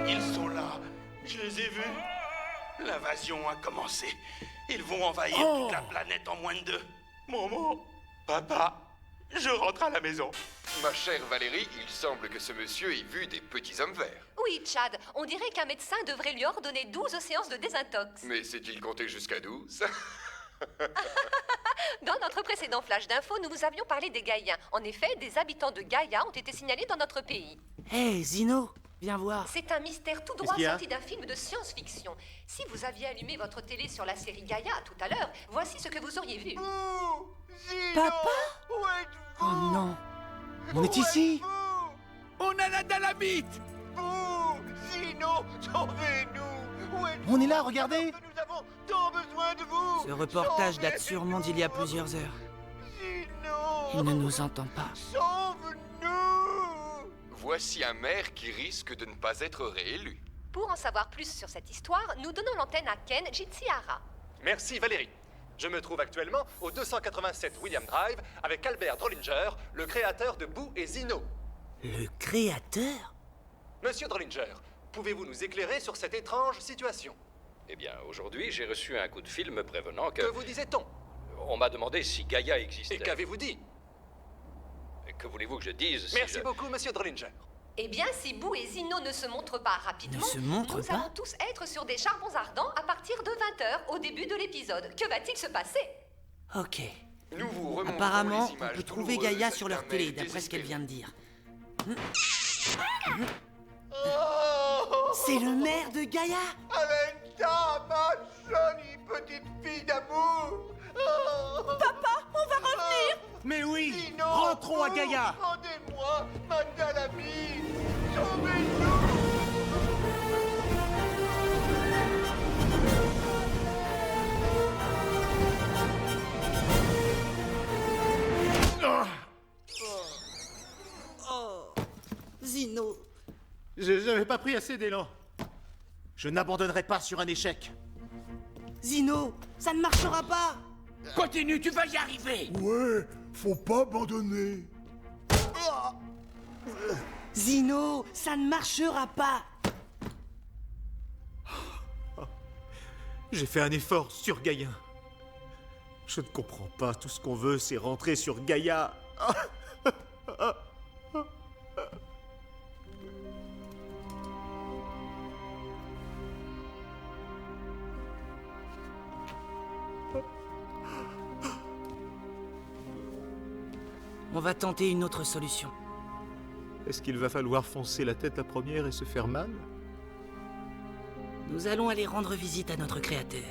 Ils sont là. Je les ai vus. L'invasion a commencé. Ils vont envahir toute la planète en moins de 2. Maman, papa, je rentre à la maison. Ma chère Valérie, il semble que ce monsieur ait vu des petits hommes verts. Oui, Chad, on dirait qu'un médecin devrait lui ordonner 12 séances de désintox. Mais s'est-il compté jusqu'à 12? Dans notre précédent flash d'info, nous vous avions parlé des Gaïens. En effet, des habitants de Gaïa ont été signalés dans notre pays. Hé, Zino, viens voir. C'est un mystère tout droit sorti d'un film de science-fiction. Si vous aviez allumé votre télé sur la série Gaïa tout à l'heure, voici ce que vous auriez vu. Papa? Oh non. On est ici. On a la dalamite. Bouh! Zino, sauvez-nous! Où êtes-vous? On est là, regardez. Nous avons tant besoin de vous! Ce reportage date sûrement d'il y a plusieurs heures. Il ne nous entend pas. Sauve-nous! Voici un maire qui risque de ne pas être réélu. Pour en savoir plus sur cette histoire, nous donnons l'antenne à Ken Jitsihara. Merci Valérie. Je me trouve actuellement au 287 William Drive avec Albert Drollinger, le créateur de Boo et Zino. Le créateur? Monsieur Drollinger, pouvez-vous nous éclairer sur cette étrange situation? Eh bien, aujourd'hui, j'ai reçu un coup de fil me prévenant que... Que vous disait-on? On m'a demandé si Gaïa existait. Et qu'avez-vous dit? Que voulez-vous que je dise? Merci beaucoup, monsieur Drollinger. Eh bien, si Boo et Zino ne se montrent pas rapidement, Ne se montrent nous pas allons tous être sur des charbons ardents à partir de 20h au début de l'épisode. Que va-t-il se passer? Ok. Nous vous remontrons Apparemment, les on images peut trouver douloureuses Gaïa sur leur d'un télé, mail d'après ce qu'elle vient de dire. Oh! C'est le maire de Gaïa! Alenta, ma jolie petite fille d'amour! Oh! Papa, on va revenir! Mais oui, Zino, rentrons à vous, Gaïa. Rendez-moi ma dalamite! Sauvez-nous! Oh, Zino. J'avais pas pris assez d'élan. Je n'abandonnerai pas sur un échec. Zino, ça ne marchera pas! Continue, tu vas y arriver. Ouais, faut pas abandonner. Zino, ça ne marchera pas! J'ai fait un effort sur Gaïa. Je ne comprends pas. Tout ce qu'on veut, c'est rentrer sur Gaïa. On va tenter une autre solution. Est-ce qu'il va falloir foncer la tête la première et se faire mal? Nous allons aller rendre visite à notre créateur.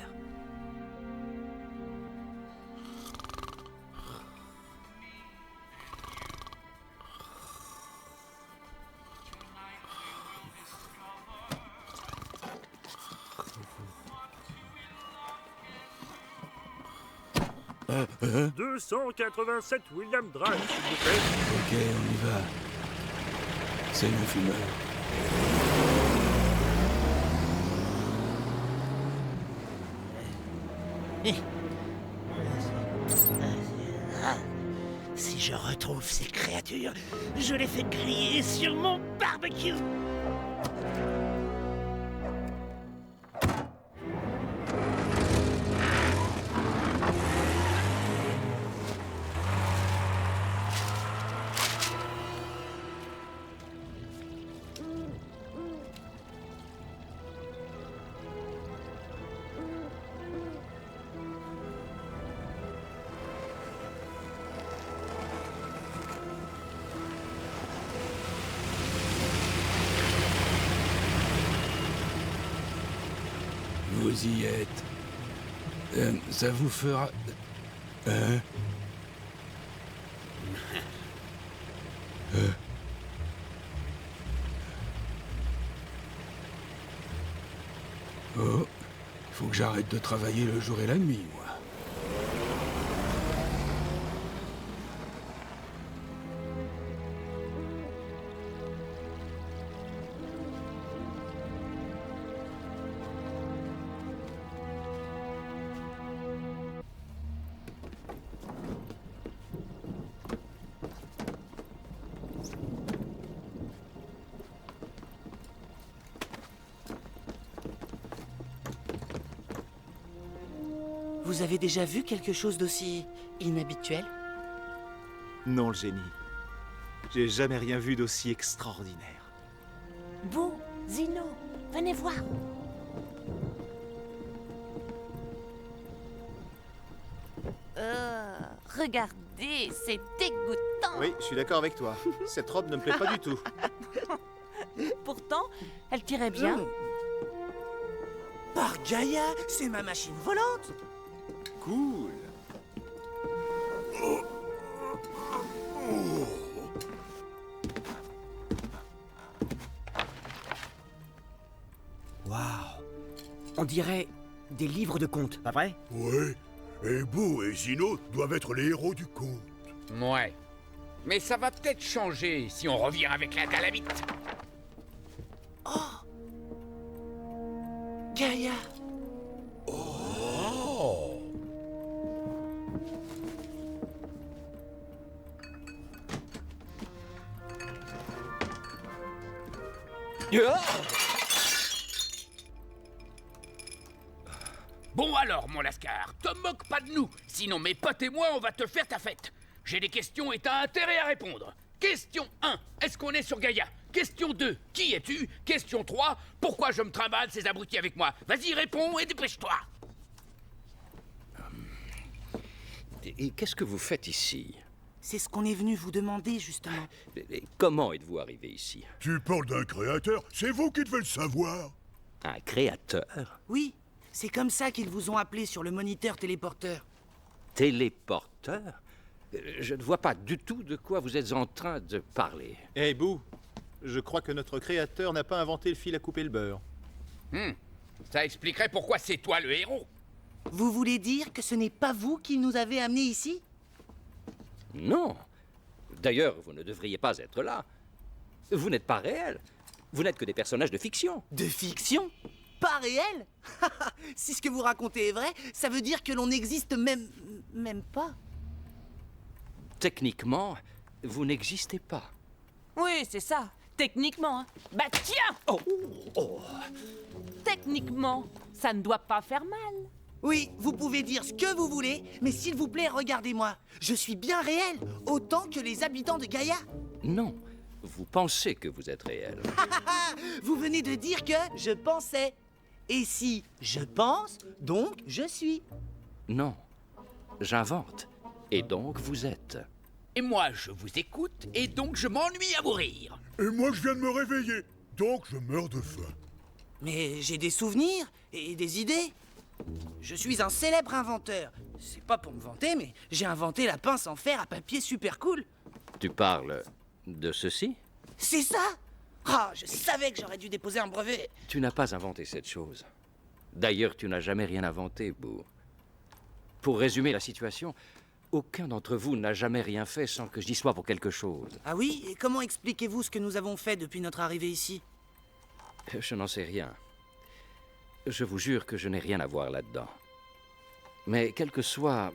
Hein 287 William Drive, s'il vous plaît. Ok, on y va. C'est le fumeur. Si je retrouve ces créatures, je les fais griller sur mon barbecue. Vous y êtes. Ça vous fera... Hein? Oh, faut que j'arrête de travailler le jour et la nuit, moi. Vous avez déjà vu quelque chose d'aussi inhabituel? Non, le génie. J'ai jamais rien vu d'aussi extraordinaire. Boo, Zino, venez voir. Regardez, c'est dégoûtant. Oui, je suis d'accord avec toi. Cette robe ne me plaît pas du tout. Pourtant, elle tirait bien. Par Gaïa, c'est ma machine volante. Cool. Waouh! On dirait des livres de contes, pas vrai? Ouais, et Boo et Zino doivent être les héros du conte. Ouais. Mais ça va peut-être changer si on revient avec la dalamite. Oh! Gaïa! Oh! Bon alors, mon Lascar, te moque pas de nous, sinon mes potes et moi, on va te faire ta fête. J'ai des questions et t'as intérêt à répondre. Question 1, est-ce qu'on est sur Gaïa? Question 2, qui es-tu? Question 3, pourquoi je me trimballe ces abrutis avec moi? Vas-y, réponds et dépêche-toi. Et qu'est-ce que vous faites ici? C'est ce qu'on est venu vous demander, justement. Et comment êtes-vous arrivé ici? Tu parles d'un créateur, c'est vous qui devez le savoir. Un créateur? Oui, c'est comme ça qu'ils vous ont appelé sur le moniteur téléporteur. Téléporteur? Je ne vois pas du tout de quoi vous êtes en train de parler. Eh, Boo, je crois que notre créateur n'a pas inventé le fil à couper le beurre. Ça expliquerait pourquoi c'est toi le héros. Vous voulez dire que ce n'est pas vous qui nous avez amenés ici? Non. D'ailleurs, vous ne devriez pas être là. Vous n'êtes pas réel. Vous n'êtes que des personnages de fiction. De fiction? Pas réel? Si ce que vous racontez est vrai, ça veut dire que l'on n'existe même pas. Techniquement, vous n'existez pas. Oui, c'est ça. Techniquement, hein. Bah tiens! Techniquement, ça ne doit pas faire mal. Oui, vous pouvez dire ce que vous voulez, mais s'il vous plaît, regardez-moi. Je suis bien réel, autant que les habitants de Gaïa. Non, vous pensez que vous êtes réel. Vous venez de dire que je pensais. Et si je pense, donc je suis. Non, j'invente. Et donc vous êtes. Et moi, je vous écoute, et donc je m'ennuie à mourir. Et moi, je viens de me réveiller, donc je meurs de faim. Mais j'ai des souvenirs et des idées. Je suis un célèbre inventeur. C'est pas pour me vanter, mais j'ai inventé la pince en fer à papier super cool. Tu parles de ceci? C'est ça? Ah, je savais que j'aurais dû déposer un brevet. Tu n'as pas inventé cette chose. D'ailleurs, tu n'as jamais rien inventé, Boo. Pour résumer la situation, aucun d'entre vous n'a jamais rien fait sans que j'y sois pour quelque chose. Ah oui? Et comment expliquez-vous ce que nous avons fait depuis notre arrivée ici? Je n'en sais rien. Je vous jure que je n'ai rien à voir là-dedans. Mais quel que soit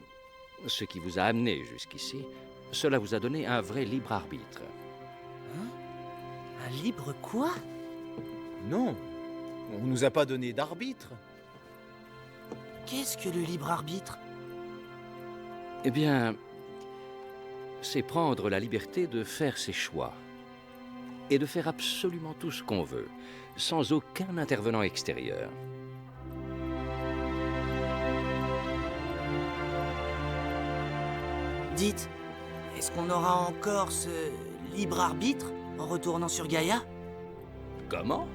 ce qui vous a amené jusqu'ici, cela vous a donné un vrai libre arbitre. Hein? Un libre quoi? Non, on nous a pas donné d'arbitre. Qu'est-ce que le libre arbitre? Eh bien, c'est prendre la liberté de faire ses choix et de faire absolument tout ce qu'on veut, sans aucun intervenant extérieur. Dites, est-ce qu'on aura encore ce libre arbitre en retournant sur Gaïa? Comment?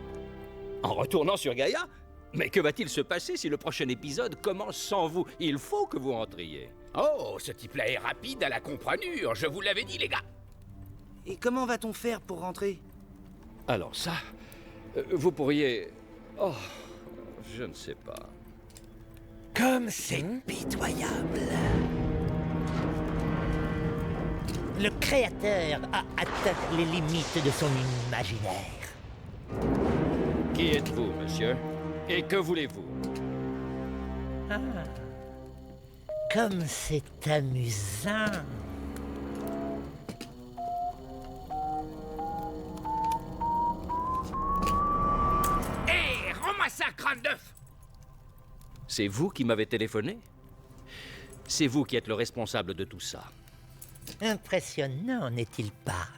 En retournant sur Gaïa? Mais que va-t-il se passer si le prochain épisode commence sans vous? Il faut que vous rentriez. Oh, ce type-là est rapide à la comprenure, je vous l'avais dit, les gars. Et comment va-t-on faire pour rentrer? Alors ça, vous pourriez... Oh, je ne sais pas. Comme c'est pitoyable. Le créateur a atteint les limites de son imaginaire. Qui êtes-vous, monsieur? Et que voulez-vous? Ah. Comme c'est amusant. Hé, rends-moi ça, crâne d'œuf! C'est vous qui m'avez téléphoné? C'est vous qui êtes le responsable de tout ça. Impressionnant, n'est-il pas,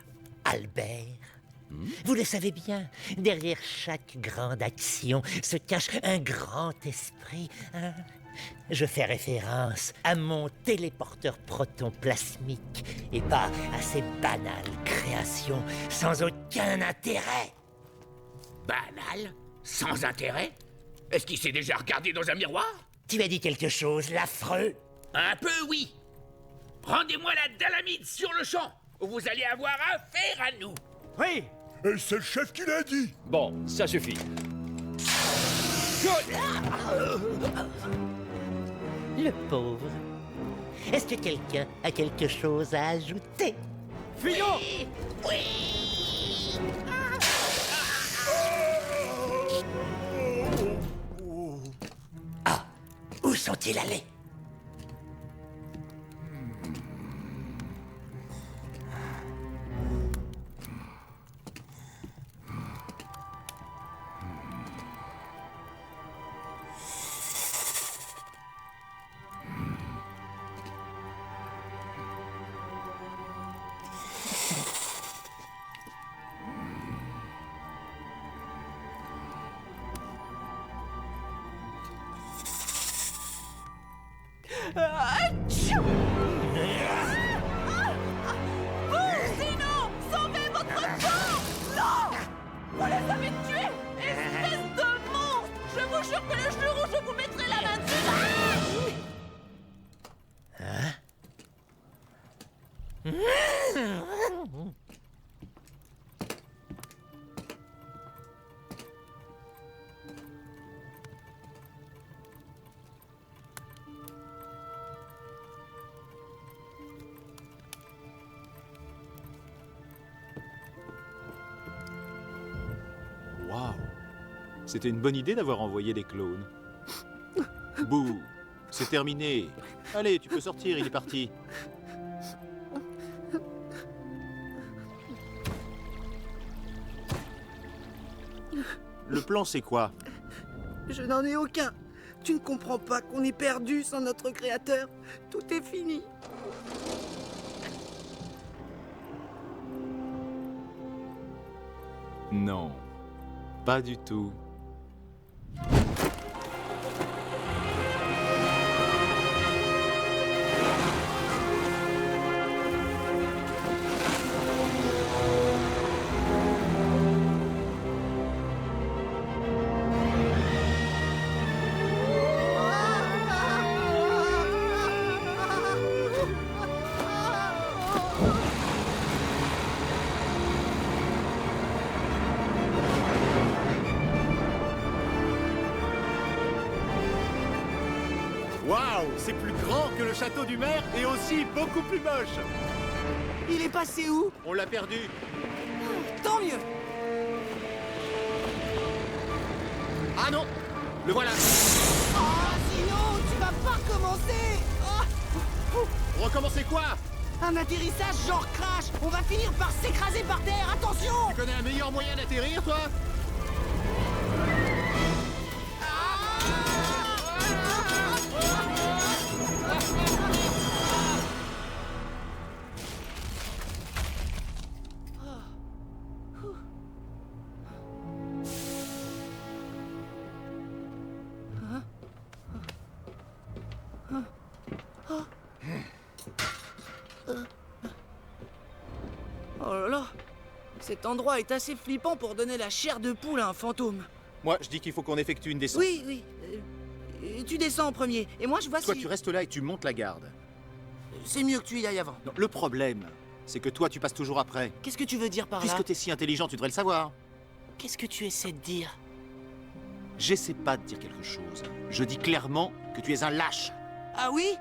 Albert? Vous le savez bien, derrière chaque grande action se cache un grand esprit. Hein? Je fais référence à mon téléporteur protoplasmique et pas à ces banales créations sans aucun intérêt. Banal? Sans intérêt? Est-ce qu'il s'est déjà regardé dans un miroir? Tu as dit quelque chose, l'affreux? Un peu, oui. Rendez-moi la dalamite sur le champ, ou vous allez avoir affaire à nous. Oui. Et c'est le chef qui l'a dit. Bon, ça suffit. Le pauvre. Est-ce que quelqu'un a quelque chose à ajouter? Fillon! Oui! Ah! Où sont-ils allés? Sinon, sauvez votre corps! Non! Vous les avez tués! Espèce de monstre! Je vous jure que le jour où je vous mettrai la main dessus... Waouh! C'était une bonne idée d'avoir envoyé les clones. Bouh! C'est terminé. Allez, tu peux sortir, il est parti. Le plan, c'est quoi? Je n'en ai aucun. Tu ne comprends pas qu'on est perdu sans notre créateur. Tout est fini. Non, pas du tout. Waouh, c'est plus grand que le château du maire et aussi beaucoup plus moche. Il est passé où? On l'a perdu. Tant mieux. Ah non, le voilà. Oh, sinon, tu vas pas recommencer. Recommencer quoi? Un atterrissage genre crash. On va finir par s'écraser par terre. Attention. Tu connais un meilleur moyen d'atterrir, toi? Oh là là. Cet endroit est assez flippant pour donner la chair de poule à un fantôme. Moi, je dis qu'il faut qu'on effectue une descente. Oui, oui. Tu descends en premier, et moi je vois Toi, si... tu restes là et tu montes la garde. C'est mieux que tu y ailles avant. Non, le problème, c'est que toi, tu passes toujours après. Qu'est-ce que tu veux dire par là? Puisque t'es si intelligent, tu devrais le savoir. Qu'est-ce que tu essaies de dire? J'essaie pas de dire quelque chose. Je dis clairement que tu es un lâche. Ah oui?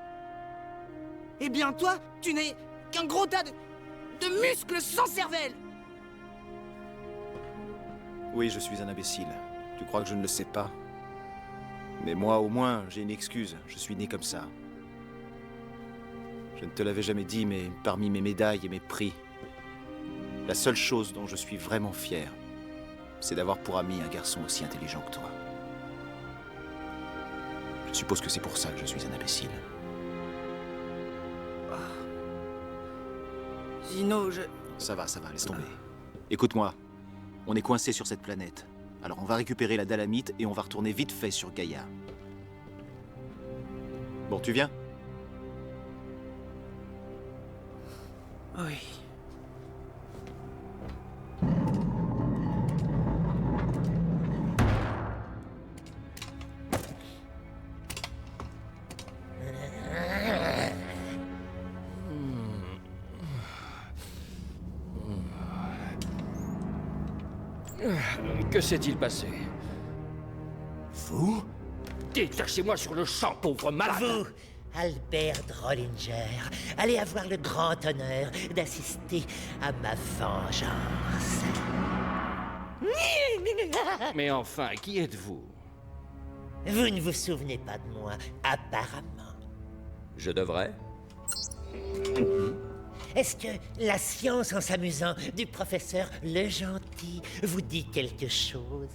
Eh bien toi, tu n'es qu'un gros tas de muscles sans cervelle. Oui, je suis un imbécile. Tu crois que je ne le sais pas? Mais moi, au moins, j'ai une excuse. Je suis né comme ça. Je ne te l'avais jamais dit, mais parmi mes médailles et mes prix, la seule chose dont je suis vraiment fier, c'est d'avoir pour ami un garçon aussi intelligent que toi. Je suppose que c'est pour ça que je suis un imbécile. Zino, Ça va, laisse tomber. Écoute-moi, on est coincé sur cette planète. Alors on va récupérer la dalamite et on va retourner vite fait sur Gaïa. Bon, tu viens? Oui. Que s'est-il passé? Vous? Détachez-moi sur le champ, pauvre malade! Vous, Albert Drollinger, allez avoir le grand honneur d'assister à ma vengeance. Mais enfin, qui êtes-vous? Vous ne vous souvenez pas de moi, apparemment. Je devrais? Est-ce que la science en s'amusant du professeur Le Gentil vous dit quelque chose?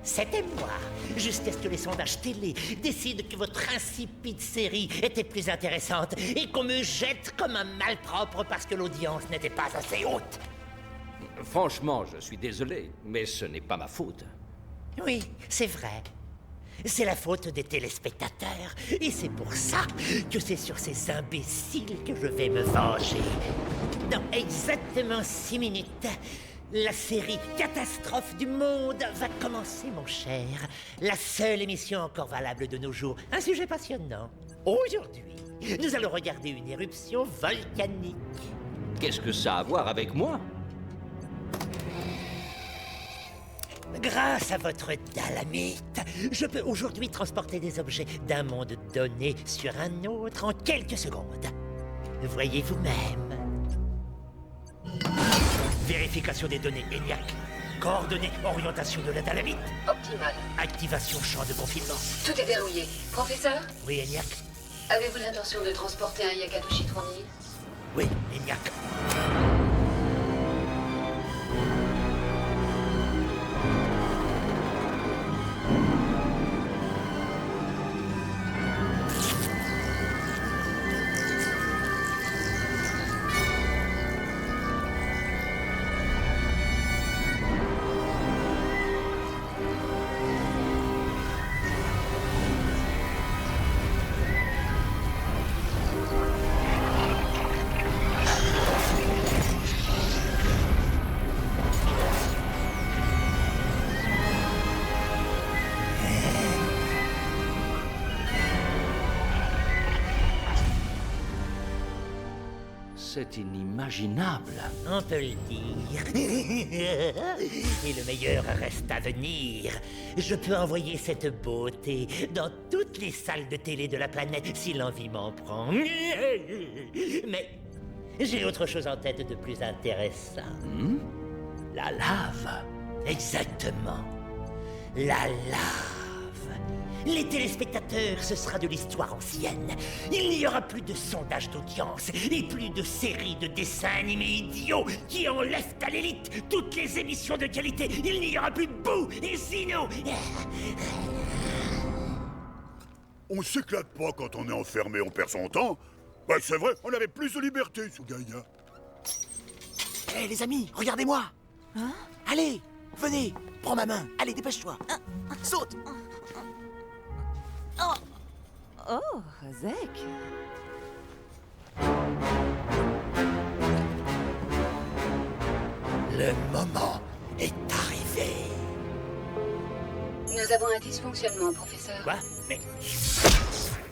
C'était moi, jusqu'à ce que les sondages télé décident que votre insipide série était plus intéressante et qu'on me jette comme un malpropre parce que l'audience n'était pas assez haute. Franchement, je suis désolé, mais ce n'est pas ma faute. Oui, c'est vrai. C'est la faute des téléspectateurs. Et c'est pour ça que c'est sur ces imbéciles que je vais me venger. Dans exactement 6 minutes, la série Catastrophe du Monde va commencer, mon cher. La seule émission encore valable de nos jours. Un sujet passionnant. Aujourd'hui, nous allons regarder une éruption volcanique. Qu'est-ce que ça a à voir avec moi? Grâce à votre dalamite, je peux aujourd'hui transporter des objets d'un monde donné sur un autre en quelques secondes. Voyez vous-même. Vérification des données ENIAC. Coordonnées, orientation de la dalamite. Optimal. Activation champ de confinement. Tout est verrouillé. Professeur, Oui, ENIAC. avez-vous l'intention de transporter un Yakatoshi 3000? Oui, ENIAC. C'est inimaginable. On peut le dire. Et le meilleur reste à venir. Je peux envoyer cette beauté dans toutes les salles de télé de la planète si l'envie m'en prend. Mais j'ai autre chose en tête de plus intéressant. La lave. Exactement. La lave. Les téléspectateurs, ce sera de l'histoire ancienne. Il n'y aura plus de sondages d'audience et plus de séries de dessins animés idiots qui enlèvent à l'élite toutes les émissions de qualité. Il n'y aura plus de Boo et Zino. On s'éclate pas quand on est enfermé, on perd son temps. Bah c'est vrai, on avait plus de liberté sous Gaïa. Hé les amis, regardez-moi. Hein? Allez, venez, prends ma main. Allez, dépêche-toi. Saute. Oh, Zek. Le moment est arrivé. Nous avons un dysfonctionnement, professeur. Quoi? Mais...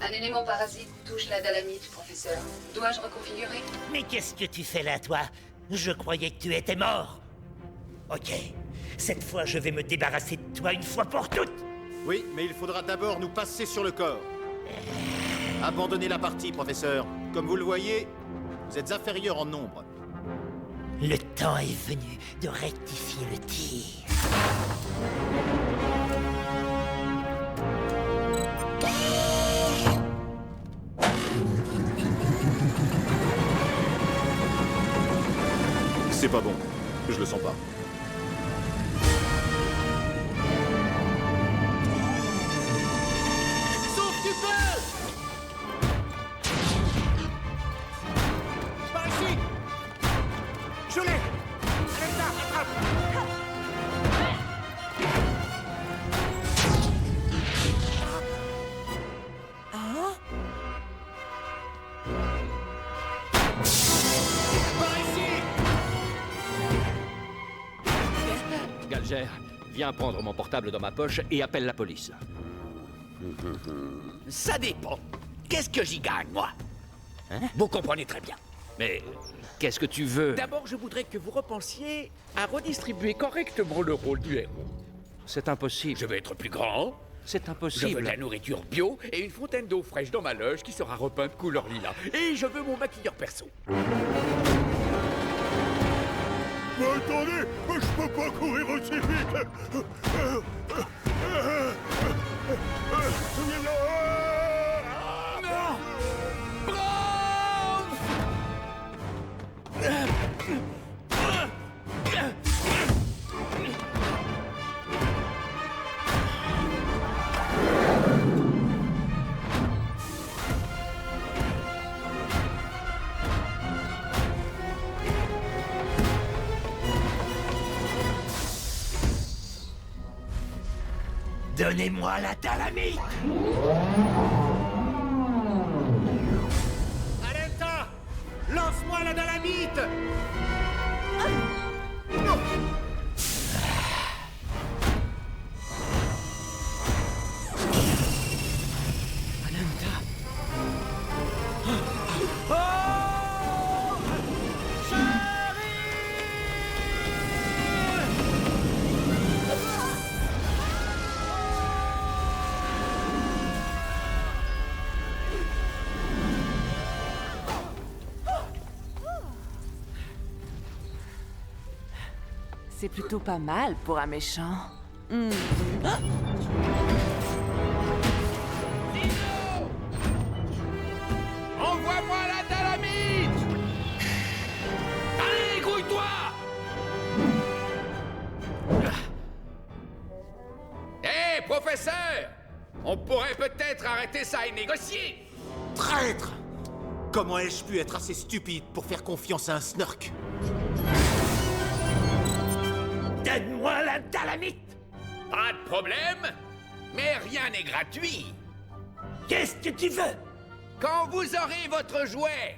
Un élément parasite touche la dalamite, professeur. Dois-je reconfigurer? Mais qu'est-ce que tu fais là, toi? Je croyais que tu étais mort. Ok, cette fois je vais me débarrasser de toi une fois pour toutes. Oui, mais il faudra d'abord nous passer sur le corps. Abandonnez la partie, professeur. Comme vous le voyez, vous êtes inférieur en nombre. Le temps est venu de rectifier le tir. C'est pas bon. Je le sens pas. Je l'ai! Alenta, attrape! Hein? Par ici! Galger, viens prendre mon portable dans ma poche et appelle la police. Ça dépend. Qu'est-ce que j'y gagne, moi? Vous comprenez très bien. Mais qu'est-ce que tu veux? D'abord, je voudrais que vous repensiez à redistribuer correctement le rôle du héros. C'est impossible. Je veux être plus grand. C'est Je veux impossible. de la nourriture bio et une fontaine d'eau fraîche dans ma loge qui sera repeinte couleur lilas. Et je veux mon maquilleur perso. Mais attendez, je peux pas courir aussi vite. Non! Donnez-moi la dalamite. Alenta! Lance-moi la dalamite! Alenta. C'est plutôt pas mal pour un méchant. Envoie-moi la dalamite! Allez, grouille-toi! Hé, professeur! On pourrait peut-être arrêter ça et négocier! Traître! Comment ai-je pu être assez stupide pour faire confiance à un snurk? Donne-moi la dalamite. Pas de problème, mais rien n'est gratuit. Qu'est-ce que tu veux? Quand vous aurez votre jouet,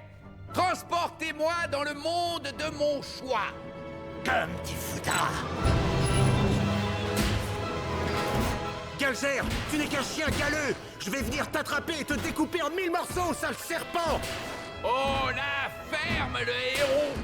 transportez-moi dans le monde de mon choix. Comme tu voudras. Galger, tu n'es qu'un chien galeux! Je vais venir t'attraper et te découper en 1000 morceaux, sale serpent! Oh la ferme, le héros.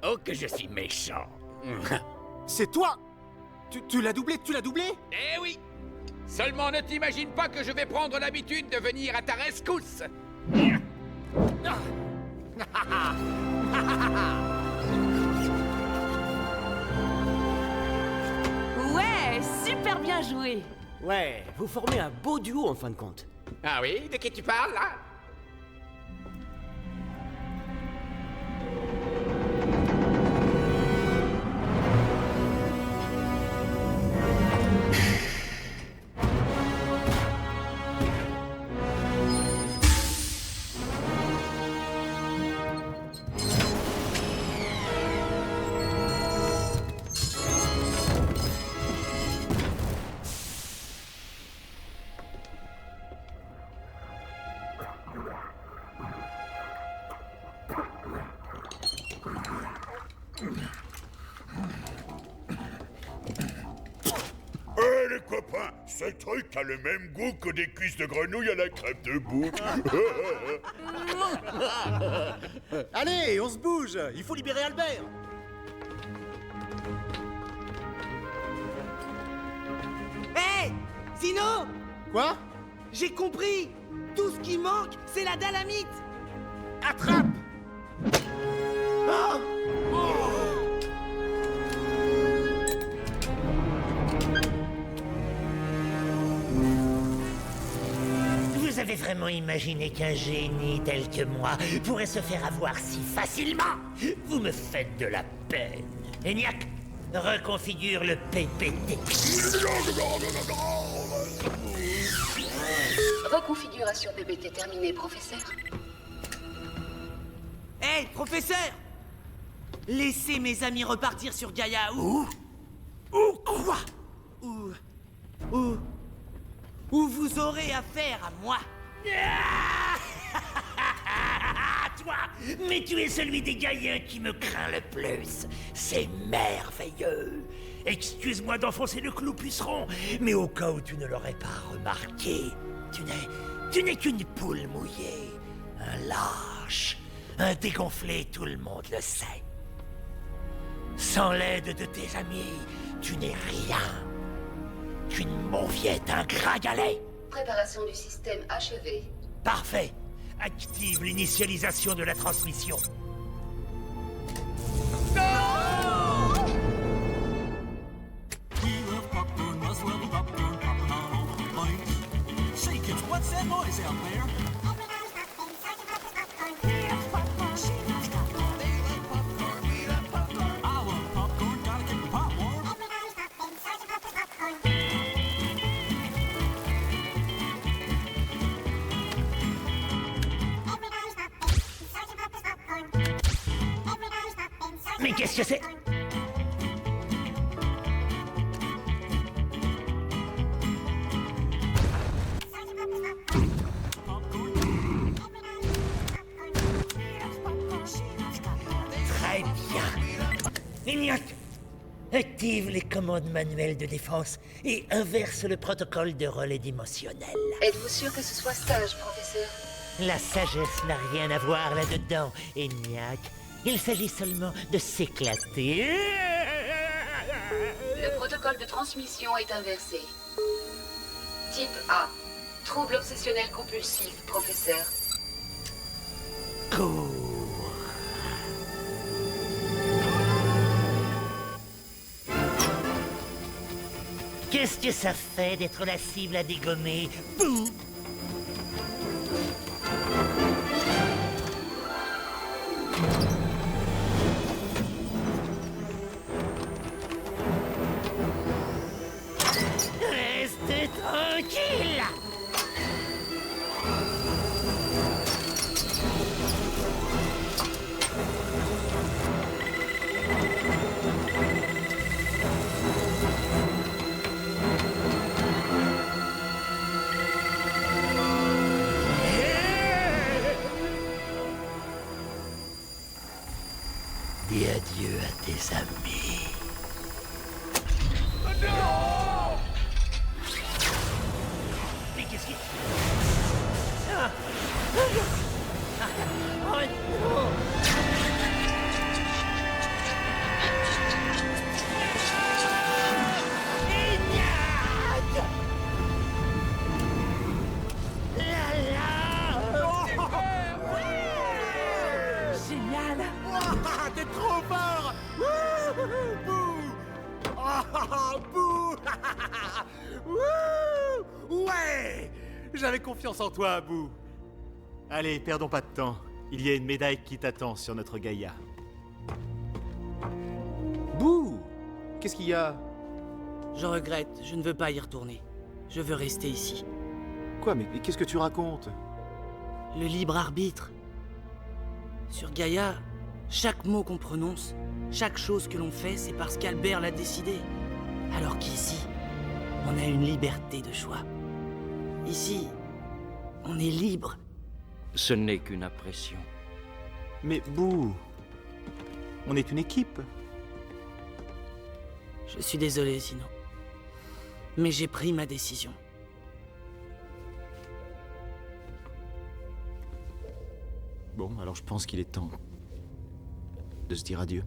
Oh, que je suis méchant. C'est toi! Tu l'as doublé, Eh oui. Seulement ne t'imagine pas que je vais prendre l'habitude de venir à ta rescousse. Ouais, super bien joué. Ouais, vous formez un beau duo en fin de compte. Ah oui? De qui tu parles, là? Eh les copains, ce truc a le même goût que des cuisses de grenouille à la crêpe de bouc. Allez, on se bouge! Il faut libérer Albert! Hé Zino! Quoi? J'ai compris! Tout ce qui manque, c'est la dalamite! Attrape! Oh! Vous avez vraiment imaginé qu'un génie tel que moi pourrait se faire avoir si facilement? Vous me faites de la peine. ENIAC, reconfigure le PPT. Reconfiguration PPT terminée, professeur. Hé, professeur! Laissez mes amis repartir sur Gaïa ou quoi? Ou vous aurez affaire à moi. Toi, mais tu es celui des Gaïens qui me craint le plus. C'est merveilleux. Excuse-moi d'enfoncer le clou, puceron, mais au cas où tu ne l'aurais pas remarqué, tu n'es qu'une poule mouillée, un lâche, un dégonflé, tout le monde le sait. Sans l'aide de tes amis, tu n'es rien. Qu'une mauviette, un gras galet. Préparation du système achevée. Parfait. Active l'initialisation de la transmission. What's that noise out there? Mais qu'est-ce que c'est? Très bien. ENIAC, active les commandes manuelles de défense et inverse le protocole de relais émotionnel. Êtes-vous sûr que ce soit sage, professeur? La sagesse n'a rien à voir là-dedans, ENIAC. Il s'agit seulement de s'éclater. Le protocole de transmission est inversé. Type A. Trouble obsessionnel compulsif, professeur. Cours. Qu'est-ce que ça fait d'être la cible à dégommer? Bouh! Reste tranquille! adieu à tes amis. Non! Mais qu'est-ce qui... Ah! Oh non! Génial! T'es trop fort! Bouh! Bouh! Ouais! J'avais confiance en toi, Bouh. Allez, perdons pas de temps. Il y a une médaille qui t'attend sur notre Gaïa. Bouh! Qu'est-ce qu'il y a? Je regrette, je ne veux pas y retourner. Je veux rester ici. Quoi, mais qu'est-ce que tu racontes? Le libre arbitre. Sur Gaïa, chaque mot qu'on prononce, chaque chose que l'on fait, c'est parce qu'Albert l'a décidé. Alors qu'ici, on a une liberté de choix. Ici, on est libre. Ce n'est qu'une impression. Mais Bouh, on est une équipe. Je suis désolé, Zino. Mais j'ai pris ma décision. Bon, alors je pense qu'il est temps de se dire adieu.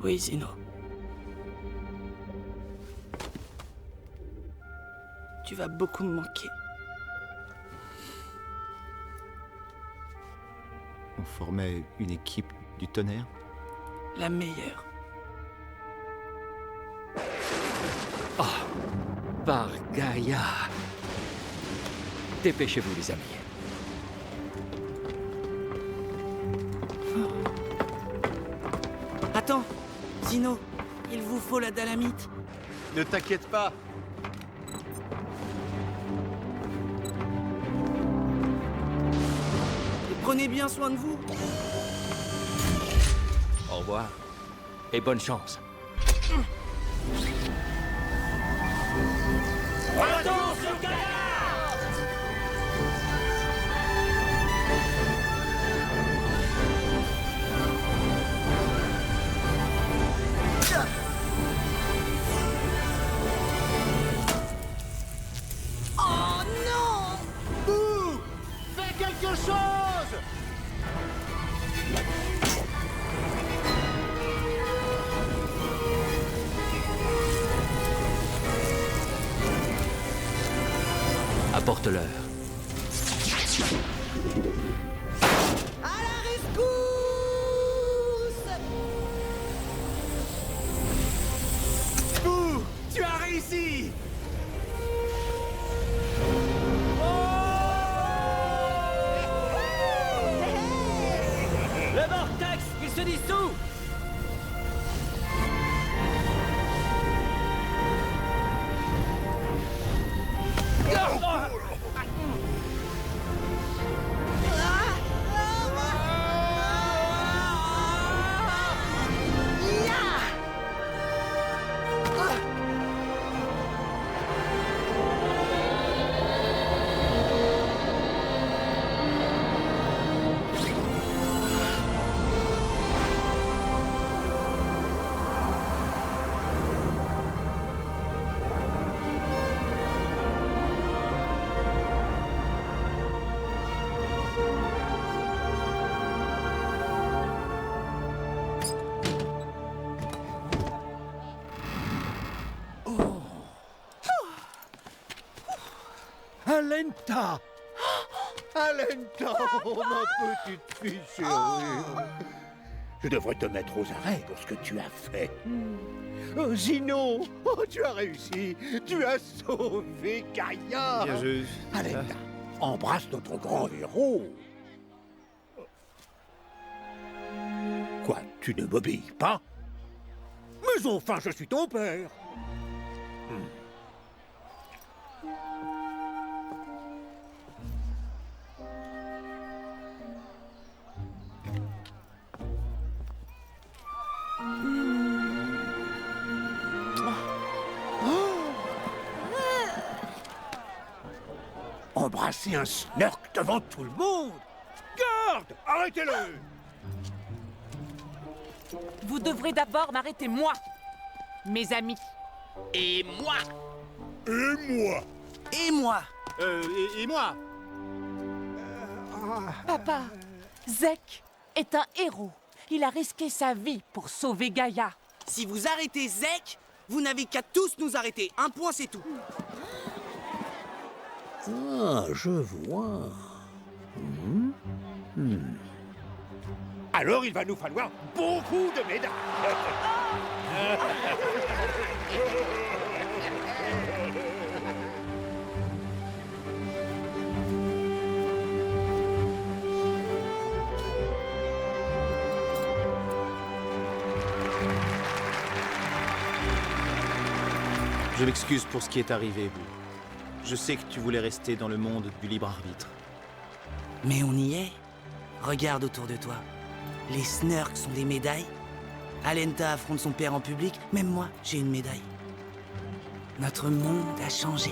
Oui, Zino. Tu vas beaucoup me manquer. On formait une équipe du tonnerre. La meilleure. Oh, par Gaïa. Dépêchez-vous, les amis. Attends, Zino, il vous faut la dalamite. Ne t'inquiète pas. Et prenez bien soin de vous. Au revoir. Et bonne chance. Retour sur Gaïa! Oh non! Bouh! Fais quelque chose! Apporte-leur. À la rescousse! Bouh! Tu as réussi! Le vortex, il se dissout! Alenta! Alenta, oh, ma petite fille chérie. Je devrais te mettre aux arrêts pour ce que tu as fait. Oh, Zino, oh, tu as réussi. Tu as sauvé Gaïa. Bien, Alenta, embrasse notre grand héros. Quoi, tu ne m'obéis pas? Mais enfin, je suis ton père. Embrasser un Snurk devant tout le monde? Garde! Arrêtez-le! Vous devrez d'abord m'arrêter, moi, mes amis. Et moi. Et moi. Et moi. Et moi. Papa, Zek est un héros. Il a risqué sa vie pour sauver Gaïa. Si vous arrêtez Zek, vous n'avez qu'à tous nous arrêter. Un point, c'est tout. Ah, je vois. Alors il va nous falloir beaucoup de médailles. Je m'excuse pour ce qui est arrivé, Boo. Je sais que tu voulais rester dans le monde du libre arbitre. Mais on y est. Regarde autour de toi. Les Snurks sont des médailles. Alenta affronte son père en public. Même moi, j'ai une médaille. Notre monde a changé.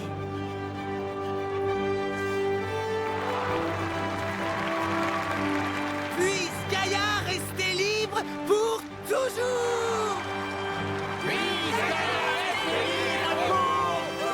Puisse Gaïa rester libre pour toujours! Puisse Gaïa rester libre pour toujours!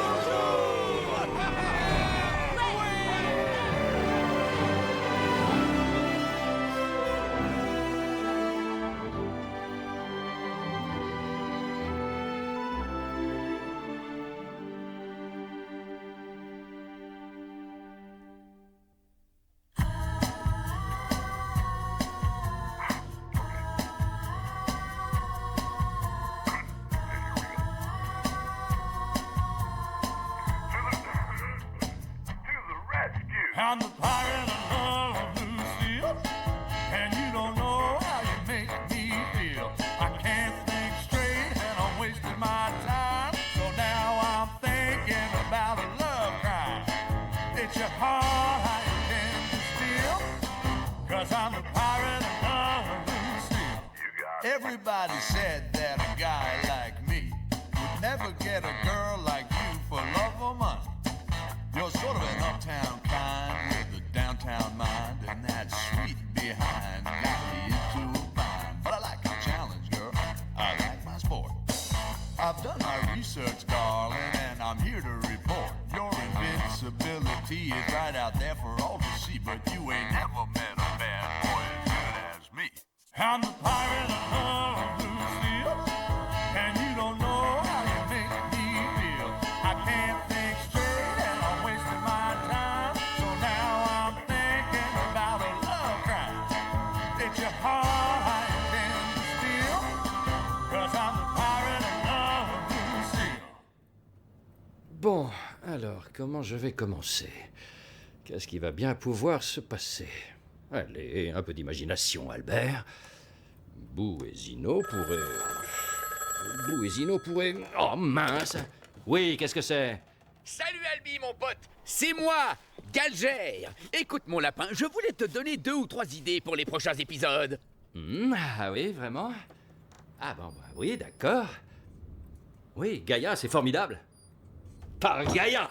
I'm the pirate of Lucille, and you don't know how you make me feel. I can't think straight, and I'm wasting my time. So now I'm thinking about a love crime. It's your heart I intend to steal, 'cause I'm the pirate of Lucille. Everybody said that a guy like me would never get a girl like you for love or money. You're sort of an uptown kind with a downtown mind, and that sweet behind got me into a bind. But I like a challenge, girl. I like my sport. I've done my research, darling, and I'm here to report. Your invincibility is right out there for all to see, but you ain't never met a bad boy as good as me. I'm the pirate of Lucille, and you don't know how you make me feel. I can't think straight, and I'm wasting my time. So now I'm thinking about a love crime. It's your heart I intend to steal, 'cause I'm the pirate of Lucille. Bon, alors, comment je vais commencer? Qu'est-ce qui va bien pouvoir se passer? Allez, un peu d'imagination, Albert. Boo et Zino pourraient... Oh, mince! Oui, qu'est-ce que c'est? Salut Albi, mon pote. C'est moi, Galgère. Écoute, mon lapin, je voulais te donner 2 ou 3 idées pour les prochains épisodes. Ah oui, vraiment? Ah bon, bah, oui, d'accord. Oui, Gaïa, c'est formidable. Par Gaïa!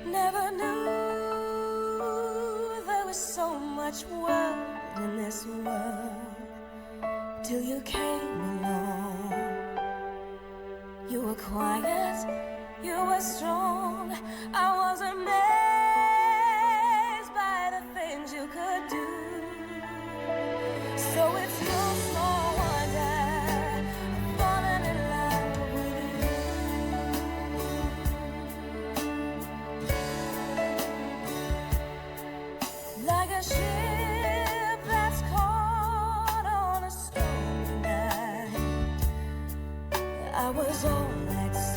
Never knew there was so much world in this world till you came along. You were quiet, you were strong. I was amazed by the things you could do. So it's no small wonder I've fallen in love with you. Like a ship that's caught on a stormy night, I was all at sea.